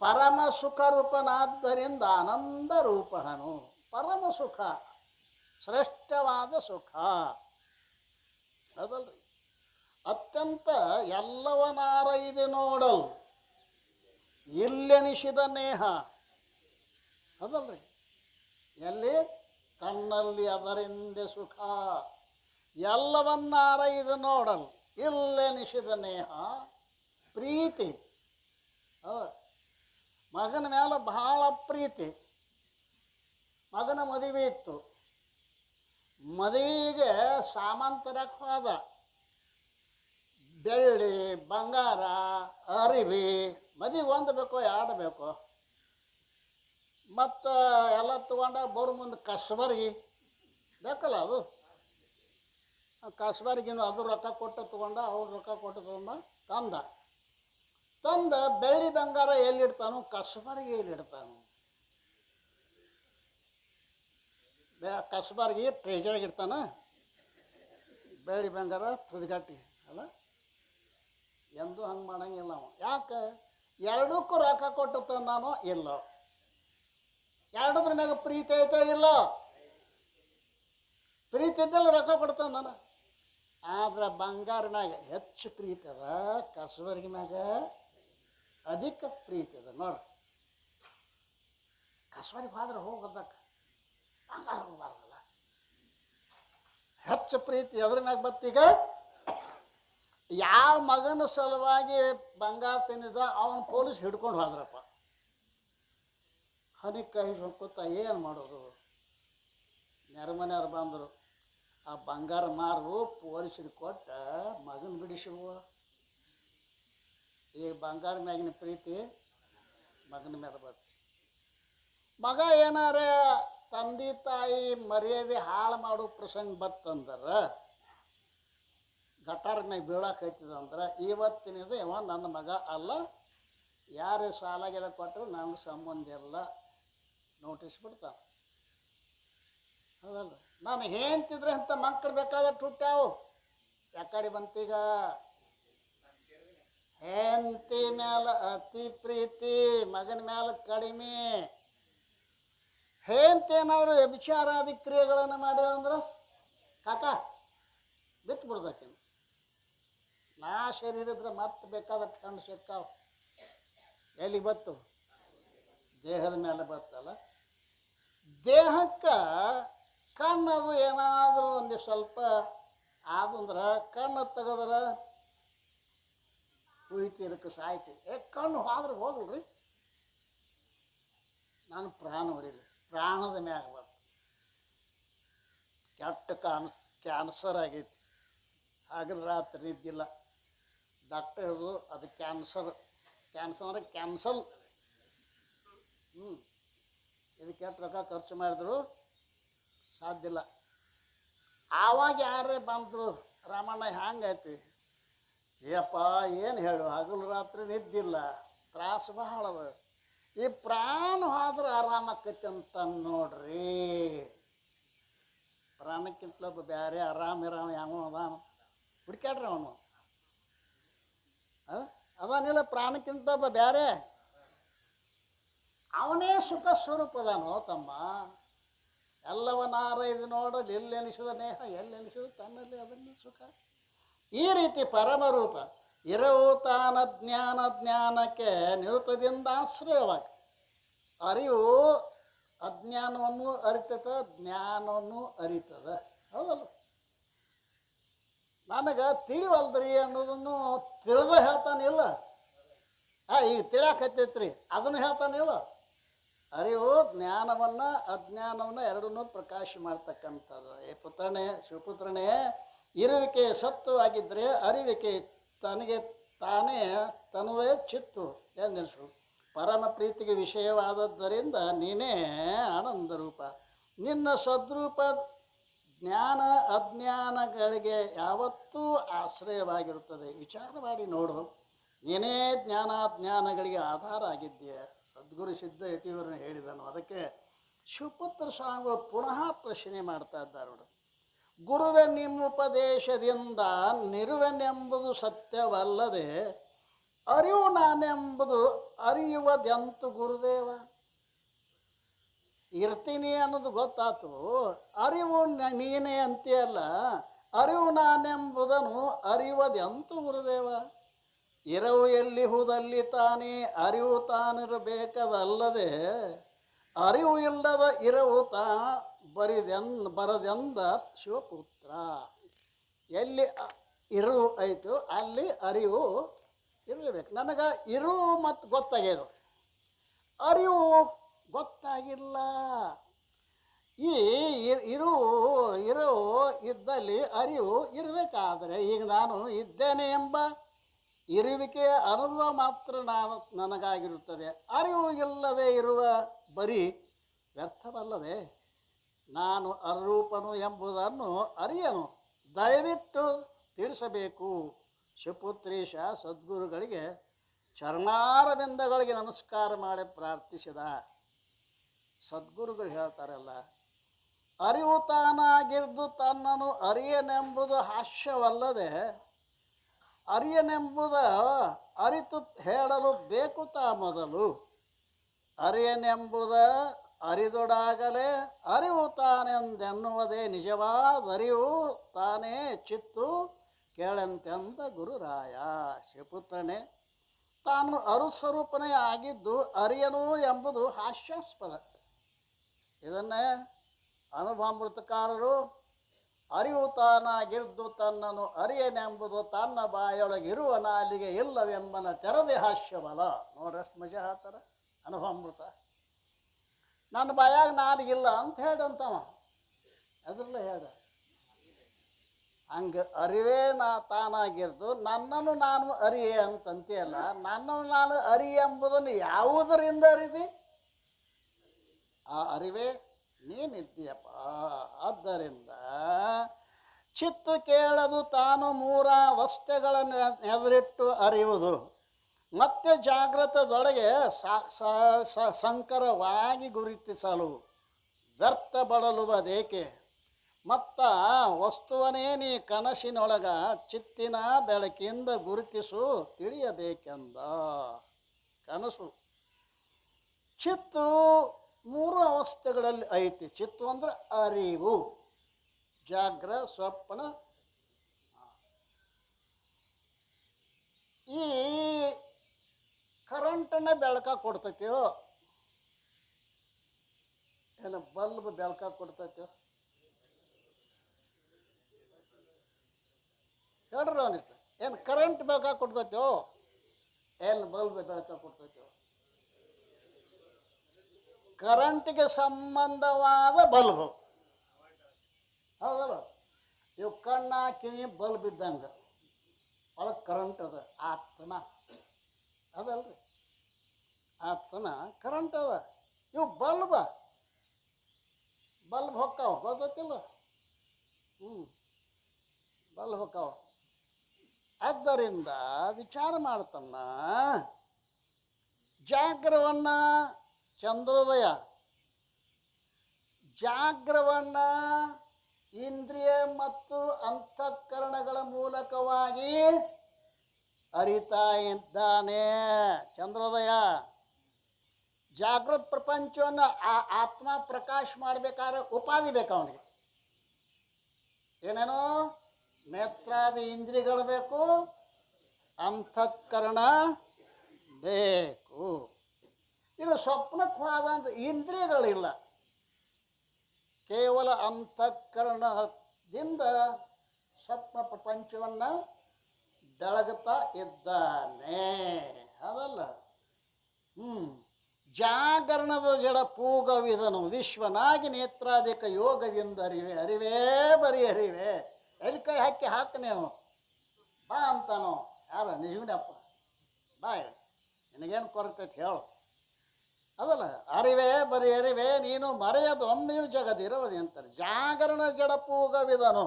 ಪರಮ ಸುಖ ರೂಪನಾದ್ದರಿಂದ ಆನಂದ ರೂಪಹನು. ಪರಮ ಸುಖ, ಶ್ರೇಷ್ಠವಾದ ಸುಖ ಅದಲ್ರಿ. ಅತ್ಯಂತ ಎಲ್ಲವನಾರೈದೆ ನೋಡಲ್ ಇಲ್ಲೆನಿಸಿದ ನೇಹ ಅದಲ್ರಿ. ಎಲ್ಲಿ? ಕಣ್ಣಲ್ಲಿ ಅದರಿಂದೆ ಸುಖ. ಎಲ್ಲವನ್ನಾರೈದು ನೋಡಲ್ ಇಲ್ಲೆನಿಸಿದ ನೇಹ ಪ್ರೀತಿ. ಮಗನ ಮೇಲೆ ಬಹಳ ಪ್ರೀತಿ. ಮಗನ ಮದುವೆ ಇತ್ತು. ಮದುವೆಗೆ ಸಾಮಾನು ತರಕ್ಕೆ ಹೋದ. ಬೆಳ್ಳಿ ಬಂಗಾರ ಅರಿವಿ, ಮದುವೆ ಒಂದು ಬೇಕೋ ಎರಡು ಬೇಕೋ, ಮತ್ತು ಎಲ್ಲ ತೊಗೊಂಡ ಬರೋ ಮುಂದೆ ಕಸ್ಬರ್ಗಿ ಬೇಕಲ್ಲ, ಅದು ಕಸ್ಬರ್ಗಿನೂ ಅದು ರೊಕ್ಕ ಕೊಟ್ಟು ತೊಗೊಂಡ, ಅವ್ರು ರೊಕ್ಕ ಕೊಟ್ಟು ತಂದ ಬೆಳ್ಳಿ ಬಂಗಾರ ಎಲ್ಲಿಡ್ತಾನು? ಕಸ್ಬರ್ಗಿ ಎಲ್ಲಿಡ್ತಾನು? ಕಸ್ಬರ್ಗಿ ಟ್ರೇಜರ್ಗೆ ಇಡ್ತಾನ, ಬೆಳ್ಳಿ ಬಂಗಾರ ತುದಿಗಟ್ಟಿ ಅಲ್ಲ. ಎಂದೂ ಹಂಗೆ ಮಾಡಂಗಿಲ್ಲ ನಾವು. ಯಾಕೆ? ಎರಡಕ್ಕೂ ರೊಕ್ಕ ಕೊಟ್ಟು ತಂದಾನೋ ಇಲ್ಲೋ, ಎರಡದ್ರ ಮ್ಯಾಗ ಪ್ರೀತಿ ಐತೋ ಇಲ್ಲೋ. ಪ್ರೀತಿ ಇದ್ದಲ್ಲ ರೊಕ್ಕ ಕೊಡ್ತಾನ ನಾನು. ಆದ್ರೆ ಬಂಗಾರ ಮ್ಯಾಗ ಹೆಚ್ಚು ಪ್ರೀತಿ ಅದ, ಕಸ್ಬರ್ಗಿ ಮ್ಯಾಗ ಅಧಿಕ ಪ್ರೀತಿ ಅದ ನೋಡ್ರಿ. ಕಸ್ಬರ್ಗಿ ಹೋದ್ರೆ ಹೋಗೋದಕ್ಕೆ ಬಂಗಾರ ಹೋಗಬಾರ್ದಲ್ಲ. ಹೆಚ್ಚು ಪ್ರೀತಿ ಅದ್ರ ಮ್ಯಾಗ ಬತ್ತೀಗ. ಯಾವ ಮಗನ ಸಲುವಾಗಿ ಬಂಗಾರ ತಿಂದಿದ್ದ ಅವನು ಪೊಲೀಸ್ ಹಿಡ್ಕೊಂಡು ಹೋದ್ರಪ್ಪ. ಹನಿ ಕೈ ಹೊಕ್ಕೋತ ಏನು ಮಾಡೋದು? ನೆರಮನೆಯವ್ರು ಬಂದರು, ಆ ಬಂಗಾರ ಮಾರು ಪೊಲೀಸರಿಗೆ ಕೊಟ್ಟ ಮಗನ ಬಿಡಿಸುವ. ಈ ಬಂಗಾರ ಮ್ಯಾಗಿನ ಪ್ರೀತಿ ಮಗನ ಮೇಲೆ ಬತ್ತು. ಮಗ ಏನಾರೇ ತಂದೆ ತಾಯಿ ಮರ್ಯಾದೆ ಹಾಳು ಮಾಡೋ ಪ್ರಸಂಗ ಬತ್ತಂದ್ರೆ, ಗಟಾರ ಮ್ಯಾಗ ಬೀಳಾಕೈತಿದಂದ್ರೆ, ಇವತ್ತಿನದು ಇವ ನನ್ನ ಮಗ ಅಲ್ಲ, ಯಾರೇ ಸಾಲಾಗೆಲ್ಲ ಕೊಟ್ಟರೆ ನನಗೆ ಸಂಬಂಧ ಇಲ್ಲ ನೋಟಿಸ್ ಬಿಡ್ತಾನೆ. ಅದಲ್ಲ, ನಾನು ಹೇಳ್ತಿದ್ರೆ ಅಂತ ಮಕ್ಕಳು ಬೇಕಾದಷ್ಟು ಹುಟ್ಟ್ಯಾವು. ಯಾಕಡೆ ಬಂತೀಗ? ಹೆಂಡತಿ ಮ್ಯಾಲ ಅತಿ ಪ್ರೀತಿ, ಮಗನ ಮ್ಯಾಲ ಕಡಿಮೆ. ಹೆಂಡತಿ ಏನಾದರೂ ವ್ಯಭಿಚಾರಾದಿ ಕ್ರಿಯೆಗಳನ್ನು ಮಾಡ್ಯಾರಂದ್ರೆ ಕಾಕ ಬಿಟ್ಟು ಬಿಡ್ದಕ್ಕೆ. ನಾ ಶರೀರದ್ರೆ ಮತ್ತೆ ಬೇಕಾದಷ್ಟು ಕಣ್ಣು ಸಿಕ್ಕಾವು. ಎಲ್ಲಿಗೆ ಬತ್ತು? ದೇಹದ ಮೇಲೆ ಬತ್ತಲ್ಲ. ದೇಹಕ್ಕೆ ಕಣ್ಣದು ಏನಾದರೂ ಒಂದು ಸ್ವಲ್ಪ ಆದಂದ್ರೆ ಕಣ್ಣು ತೆಗೆದ್ರೆ ಉಳಿತೀರಕ್ಕೆ ಸಾಯ್ತಿ. ಕಣ್ಣು ಹೋದ್ರೆ ಹೋಗಲ್ರಿ. ನಾನು ಪ್ರಾಣ ಹೊಡಿಲಿ, ಪ್ರಾಣದ ಮ್ಯಾಗ ಬಂತು. ಕೆಟ್ಟ ಕ್ಯಾನ್ಸರ್ ಆಗೈತಿ. ಹಗಲು ರಾತ್ರಿ ಇದ್ದಿಲ್ಲ. ಡಾಕ್ಟರ್ ಹೇಳಿದ್ರು ಅದು ಕ್ಯಾನ್ಸರ್. ಕ್ಯಾನ್ಸರ್ ಅಂದರೆ ಕ್ಯಾನ್ಸಲ್. ಇದಕ್ಕೆ ಎಷ್ಟು ರೊಕ್ಕ ಖರ್ಚು ಮಾಡಿದ್ರು ಸಾಧ್ಯ ಇಲ್ಲ. ಆವಾಗ ಯಾರೇ ಬಂದರು, ರಾಮಣ್ಣ ಹ್ಯಾಂಗೈತಿ? ಏಪ್ಪ ಏನು ಹೇಳು, ಹಗಲು ರಾತ್ರಿ ನಿದ್ದಿಲ್ಲ, ತ್ರಾಸು ಬಹಳ ಅದ. ಈ ಪ್ರಾಣ ಹೋದ್ರೆ ಆರಾಮಕ್ಕೈತಿ ಅಂತ ನೋಡ್ರಿ. ಪ್ರಾಣಕ್ಕಿಂತಲೂ ಬೇರೆ ಆರಾಮಿರಾಮ ಯಾವ ಅದಾನ ಹುಡ್ಕ್ಯಾಡ್ರಿ ಅವನು. ಅದಾನಿಲ್ಲ, ಪ್ರಾಣಕ್ಕಿಂತ ಬೇರೆ ಅವನೇ ಸುಖ ಸ್ವರೂಪದಾನೋ ತಮ್ಮ. ಎಲ್ಲವನಾರ ಇದು ನೋಡಲು ಎಲ್ಲಿ ಎನಿಸಿದ ನೇಹ, ಎಲ್ಲಿ ಎನಿಸಿದ ತನ್ನಲ್ಲಿ ಅದನ್ನೇ ಸುಖ. ಈ ರೀತಿ ಪರಮರೂಪ ಇರವು ತಾನ ಜ್ಞಾನಕ್ಕೆ ನಿರುತದಿಂದ ಆಶ್ರಯವಾಗಿ ಅರಿವು ಅಜ್ಞಾನವನ್ನು ಅರಿತದ, ಜ್ಞಾನವನ್ನು ಅರಿತದ. ಹೌದಲ್ಲ? ನನಗೆ ತಿಳಿವಲ್ದ್ರಿ ಅನ್ನೋದನ್ನು ತಿಳಿದ ಹೇಳ್ತಾನಿಲ್ಲ. ಈಗ ತಿಳಿಯಾಕತ್ತೈತ್ರಿ ಅದನ್ನು ಹೇಳ್ತಾನಿಲ್ಲ. ಅರಿವು ಜ್ಞಾನವನ್ನು ಅಜ್ಞಾನವನ್ನು ಎರಡನ್ನೂ ಪ್ರಕಾಶ ಮಾಡ್ತಕ್ಕಂಥದ್ದು. ಪುತ್ರನೇ, ಶಿವಪುತ್ರನೇ, ಇರುವಿಕೆ ಸತ್ತು ಆಗಿದ್ದರೆ ಅರಿವಿಕೆ ತನಗೆ ತಾನೇ ತನುವೇ ಚಿತ್ತು ಎಂದೆನಿಸು. ಪರಮ ಪ್ರೀತಿಗೆ ವಿಷಯವಾದದ್ದರಿಂದ ನೀನೇ ಆನಂದ ರೂಪ. ನಿನ್ನ ಸದ್ರೂಪ ಜ್ಞಾನ ಅಜ್ಞಾನಗಳಿಗೆ ಯಾವತ್ತೂ ಆಶ್ರಯವಾಗಿರುತ್ತದೆ. ವಿಚಾರ ಮಾಡಿ ನೋಡು. ನೀನೇ ಜ್ಞಾನಾಜ್ಞಾನಗಳಿಗೆ ಆಧಾರ ಆಗಿದ್ದೀಯ. ಸದ್ಗುರು ಸಿದ್ಧ ಯತಿಯವರನ್ನು ಹೇಳಿದನು. ಅದಕ್ಕೆ ಶಿವಪುತ್ರ ಸ್ವಾಮಿಗಳು ಪುನಃ ಪ್ರಶ್ನೆ ಮಾಡ್ತಾ ಇದ್ದಾರೆ ನೋಡು. ಗುರುವೆನ್ನುಪದೇಶದಿಂದ ನಿರುವೆನೆಂಬುದು ಸತ್ಯವಲ್ಲದೆ ಅರಿವು ನಾನೆಂಬುದು ಅರಿಯುವುದೆಂತು ಗುರುದೇವ? ಇರ್ತೀನಿ ಅನ್ನೋದು ಗೊತ್ತಾತು, ಅರಿವು ನೀನೇ ಅಂತೀಯಲ್ಲ, ಅರಿವು ನಾನೆಂಬುದನ್ನು ಅರಿಯುವುದೆಂತು ಗುರುದೇವ? ಇರವು ಎಲ್ಲಿಹುದಲ್ಲಿ ತಾನೇ ಅರಿವು ತಾನಿರಬೇಕದಲ್ಲದೆ ಅರಿವು ಇಲ್ಲದ ಇರವು ತಾ ಬರದೆಂದ ಶಿವಪುತ್ರ. ಎಲ್ಲಿ ಇರು ಆಯಿತು ಅಲ್ಲಿ ಅರಿವು ಇರಲೇಬೇಕು. ನನಗೆ ಇರು ಮತ್ತು ಗೊತ್ತಾಗ್ಯದು, ಅರಿವು ಗೊತ್ತಾಗಿಲ್ಲ. ಈ ಇರು ಇದ್ದಲ್ಲಿ ಅರಿವು ಇರಬೇಕಾದರೆ ಈಗ ನಾನು ಇದ್ದೇನೆ ಎಂಬ ಇರುವಿಕೆಯ ಅನುಭವ ಮಾತ್ರ ನನಗಾಗಿರುತ್ತದೆ. ಅರಿವು ಇಲ್ಲದೆ ಇರುವ ಬರೀ ವ್ಯರ್ಥವಲ್ಲವೇ? ನಾನು ಅರೂಪನು ಎಂಬುದನ್ನು ಅರಿಯನು, ದಯವಿಟ್ಟು ತಿಳಿಸಬೇಕು. ಶಿವಪುತ್ರೀಶ ಸದ್ಗುರುಗಳಿಗೆ ಚರಣಾರವಿಂದಗಳಿಗೆ ನಮಸ್ಕಾರ ಮಾಡಿ ಪ್ರಾರ್ಥಿಸಿದ. ಸದ್ಗುರುಗಳು ಹೇಳ್ತಾರಲ್ಲ, ಅರಿವು ತಾನಾಗಿರ್ದು ತನ್ನನ್ನು ಅರಿಯನೆಂಬುದು ಹಾಸ್ಯವಲ್ಲದೆ ಅರಿಯನೆಂಬುದ ಅರಿತು ಹೇಳಲು ಬೇಕು ತಾ ಮೊದಲು. ಅರಿಯನೆಂಬುದ ಅರಿದೊಡಾಗಲೇ ಅರಿವು ತಾನೆಂದೆನ್ನುವುದೇ ನಿಜವಾದ ಅರಿವು ತಾನೇ ಚಿತ್ತು ಕೇಳಂತೆಂದ ಗುರುರಾಯ. ಶಿವಪುತ್ರನೇ, ತಾನು ಅರುಸ್ವರೂಪನೇ ಆಗಿದ್ದು ಅರಿಯನು ಎಂಬುದು ಹಾಸ್ಯಾಸ್ಪದ. ಇದನ್ನೇ ಅನುಭಾಮೃತಕಾರರು ಅರಿವು ತಾನಾಗಿರ್ದು ತನ್ನನ್ನು ಅರಿಯನೆಂಬುದು ತನ್ನ ಬಾಯೊಳಗಿರುವ ನಾಲಿಗೆ ಇಲ್ಲವೆಂಬನ ತೆರದೆ ಹಾಸ್ಯವಲ್ಲ. ನೋಡ್ರಷ್ಟು ಮಜಾ ಹೇಳ್ತಾರೆ ಅನುಭಾಮೃತ. ನನ್ನ ಬಾಯಾಗ ನಾಲಿಗಿಲ್ಲ ಅಂತ ಹೇಳಂತವ, ಅದ್ರಲ್ಲ ಹೇಳ. ಹಂಗೆ ಅರಿವೇ ತಾನಾಗಿರ್ದು ನನ್ನನ್ನು ನಾನು ಅರಿಯೆ ಅಂತಂತೆಯಲ್ಲ, ನನ್ನನ್ನು ನಾನು ಅರಿಯೆ ಎಂಬುದನ್ನು ಯಾವುದರಿಂದ ಅರಿದಿ? ಆ ಅರಿವೇ ನೀನಿದ್ದೀಯಪ್ಪ. ಆದ್ದರಿಂದ ಚಿತ್ತು ಕೇಳದು ತಾನು ಮೂರ ವಸ್ತುಗಳನ್ನು ಎದುರಿಟ್ಟು ಅರಿಯುವುದು, ಮತ್ತೆ ಜಾಗೃತದೊಳಗೆ ಸಂಕರವಾಗಿ ಗುರುತಿಸಲು ವ್ಯರ್ಥ ಬಳಲುವುದೇಕೆ? ಮತ್ತು ವಸ್ತುವನೇ ನೀ ಕನಸಿನೊಳಗ ಚಿತ್ತಿನ ಬೆಳಕಿಂದ ಗುರುತಿಸು ತಿಳಿಯಬೇಕೆಂದ. ಕನಸು ಚಿತ್ತು ಮೂರು ಅವಸ್ಥೆಗಳಲ್ಲಿ ಐತಿ. ಚಿತ್ತು ಅಂದ್ರೆ ಅರಿವು, ಜಾಗ್ರ, ಸ್ವಪ್ನ. ಈ ಕರೆಂಟನ್ನ ಬೆಳಕ ಕೊಡ್ತೈತೋ, ಏನು ಬಲ್ಬ್ ಬೆಳಕ ಕೊಡ್ತೈತೋ? ಹೇಳ್ರಿ ಒಂದಿಷ್ಟು. ಏನು ಕರೆಂಟ್ ಬೆಳಕ ಕೊಡ್ತೈತೋ, ಏನು ಬಲ್ಬ್ ಬೆಳಕ ಕೊಡ್ತೈತೋ? ಕರೆಂಟಿಗೆ ಸಂಬಂಧವಾದ ಬಲ್ಬ್, ಹೌದಲ್ಲ? ಇವು ಕಣ್ಣ ಕಿವಿ ಬಲ್ಬ್ ಇದ್ದಂಗೆ, ಒಳಗೆ ಕರೆಂಟ್ ಅದ. ಆತ್ಮ ಅದಲ್ರಿ, ಆತ್ಮ ಕರೆಂಟ್ ಅದ. ಇವು ಬಲ್ಬ್ ಹೊಕ್ಕಾವ, ಗೊತ್ತಿಲ್ಲ? ಬಲ್ಬ್ ಹೊಕ್ಕಾವ. ಆದ್ದರಿಂದ ವಿಚಾರ ಮಾಡ್ತಮ್ಮ, ಜಾಗ್ರವನ್ನ ಚಂದ್ರೋದಯ, ಜಾಗ್ರವನ್ನ ಇಂದ್ರಿಯ ಮತ್ತು ಅಂತಃಕರಣಗಳ ಮೂಲಕವಾಗಿ ಅರಿತಾ ಇದ್ದಾನೆ. ಚಂದ್ರೋದಯ ಜಾಗೃತ ಪ್ರಪಂಚವನ್ನು ಆತ್ಮ ಪ್ರಕಾಶ ಮಾಡಬೇಕಾದ್ರೆ ಉಪಾಧಿ ಬೇಕು ಅವನಿಗೆ. ಏನೇನೋ ನೇತ್ರಾದಿ ಇಂದ್ರಿಯಗಳು ಬೇಕು, ಅಂತಃಕರಣ ಬೇಕು. ಇನ್ನು ಸ್ವಪ್ನಕ್ಕೆ ಹೋದಂತ ಇಂದ್ರಿಯಗಳಿಲ್ಲ, ಕೇವಲ ಅಂತಃಕರಣದಿಂದ ಸ್ವಪ್ನ ಪ್ರಪಂಚವನ್ನು ಬೆಳಗುತ್ತಾ ಇದ್ದಾನೆ. ಅದಲ್ಲ. ಜಾಗರಣದ ಜಡ ಪೂಗವಿದನು ವಿಶ್ವನಾಗಿ ನೇತ್ರಾಧಿಕ ಯೋಗದಿಂದ ಅರಿವೆ. ಅರಿವೇ ಬರೀ ಅರಿವೆ. ಎಲ್ಲಿ ಕೈ ಹಾಕಿ ಹಾಕನೇನು ಬಾ ಅಂತಾನೋ? ಯಾರ ನಿಜವಿನಪ್ಪ ಬಾ, ನಿನಗೇನು ಕೊರತೈತಿ ಹೇಳು. ಅದಲ್ಲ, ಅರಿವೇ ಬರೀ ಅರಿವೆ, ನೀನು ಮರೆಯದು ಒಮ್ಮೆಯೂ ಜಗದಿರೋದು ಅಂತಾರೆ. ಜಾಗರಣ ಜಡ ಪೂಗವಿದನು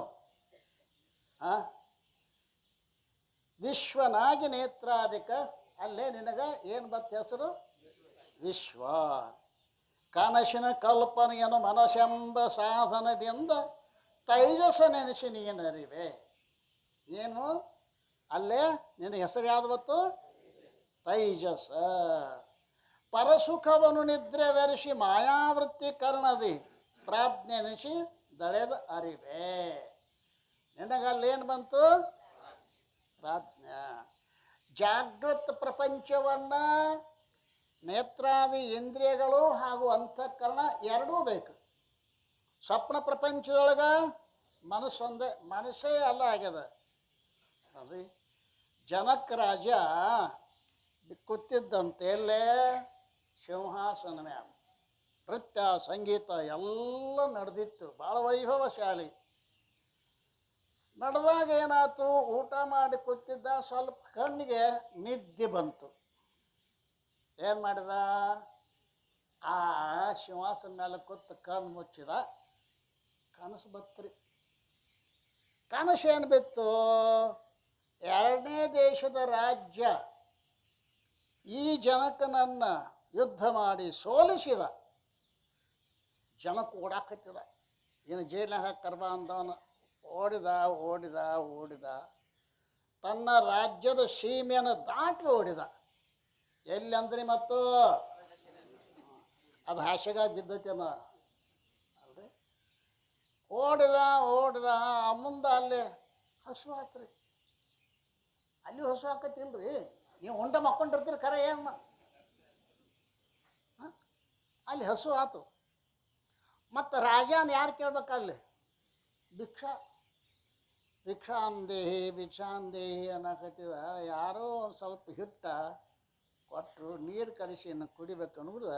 ವಿಶ್ವನಾಗಿ ನೇತ್ರಾಧಿಕ. ಅಲ್ಲೇ ನಿನಗ ಏನು ಬತ್ತ ಹೆಸರು? ವಿಶ್ವ. ಕನಸಿನ ಕಲ್ಪನೆಯನ್ನು ಮನಸ್ಸೆಂಬ ಸಾಧನದಿಂದ ತೈಜಸ ನೆನೆಸಿ ನೀನರಿವೆ. ಏನು ಅಲ್ಲೇ ನಿನ್ನ ಹೆಸರು ಯಾವ್ದು ಬತ್ತು? ತೈಜಸ. ಪರಸುಖವನ್ನು ನಿದ್ರೆ ವೆರಿಸಿ ಮಾಯಾವೃತ್ತಿ ಕರ್ಣದಿ ಪ್ರಾಜ್ಞೆ ನೆನೆಸಿ ದಳೆದ ಅರಿವೆ. ನಿನಗಲ್ಲೇನು ಬಂತು? ಪ್ರಾಜ್ಞಾ. ಜಾಗೃತ ಪ್ರಪಂಚವನ್ನು ನೇತ್ರಾದಿ ಇಂದ್ರಿಯಗಳು ಹಾಗೂ ಅಂತಃಕರಣ ಎರಡೂ ಬೇಕು. ಸ್ವಪ್ನ ಪ್ರಪಂಚದೊಳಗೆ ಮನಸ್ಸೊಂದೇ, ಮನಸ್ಸೇ ಅಲ್ಲ ಆಗ್ಯದ. ಅದೇ ಜನಕ ರಾಜ ಕೂತಿದ್ದಂತೆ ಎಲ್ಲೇ ಸಿಂಹಾಸನ ಮ್ಯಾಲ ನೃತ್ಯ ಸಂಗೀತ ಎಲ್ಲ ನಡೆದಿತ್ತು, ಭಾಳ ವೈಭವಶಾಲಿ. ನಡೆದಾಗ ಏನಾಯ್ತು, ಊಟ ಮಾಡಿ ಕೂತಿದ್ದ, ಸ್ವಲ್ಪ ಕಣ್ಣಿಗೆ ನಿದ್ದೆ ಬಂತು. ಏನು ಮಾಡಿದ? ಆ ಸಿಂಹಾಸನ ಮೇಲೆ ಕೂತು ಕಣ್ಣು ಮುಚ್ಚಿದ. ಕನಸು ಬತ್ರಿ. ಕನಸು ಏನು ಬಿತ್ತು? ಎರಡನೇ ದೇಶದ ರಾಜ್ಯ ಈ ಜನಕನನ್ನು ಯುದ್ಧ ಮಾಡಿ ಸೋಲಿಸಿದ. ಜನಕ್ಕೆ ಓಡಾಕತ್ತಿದ. ಇನ್ನು ಜೈಲಿನಾಗ ಕರ್ಬ ಅಂದವನು ಓಡಿದ ಓಡಿದ ಓಡಿದ, ತನ್ನ ರಾಜ್ಯದ ಸೀಮೆಯನ್ನು ದಾಟಿ ಓಡಿದ. ಎಲ್ಲಿ ಅಂದ್ರಿ? ಮತ್ತು ಅದು ಹಾಸ್ಯಗ ಬಿದ್ದೈತೇನ ಅಲ್ರಿ. ಓಡಿದ ಓಡಿದ, ಮುಂದೆ ಅಲ್ಲಿ ಹಸು ಆತ್ರಿ. ಅಲ್ಲಿ ಹಸು ಹಾಕತ್ತಿಲ್ರಿ, ನೀವು ಉಂಡ ಮಕ್ಕೊಂಡಿರ್ತೀರಿ ಖರೆ. ಏನು ಅಲ್ಲಿ ಹಸು ಆತು. ಮತ್ತು ರಾಜನ ಯಾರು ಕೇಳ್ಬೇಕಲ್ಲಿ? ಭಿಕ್ಷಾ ಭಿಕ್ಷಾಂದೇಹಿ ಭಿಕ್ಷಾಂದೇಹಿ ಅನ್ನಕತ್ತಿದ. ಯಾರೋ ಒಂದು ಸ್ವಲ್ಪ ಹಿಟ್ಟ ಕೊಟ್ಟರು, ನೀರು ಕಲಿಸಿ ಇನ್ನು ಕುಡಿಬೇಕು ಅನ್ನೋದು.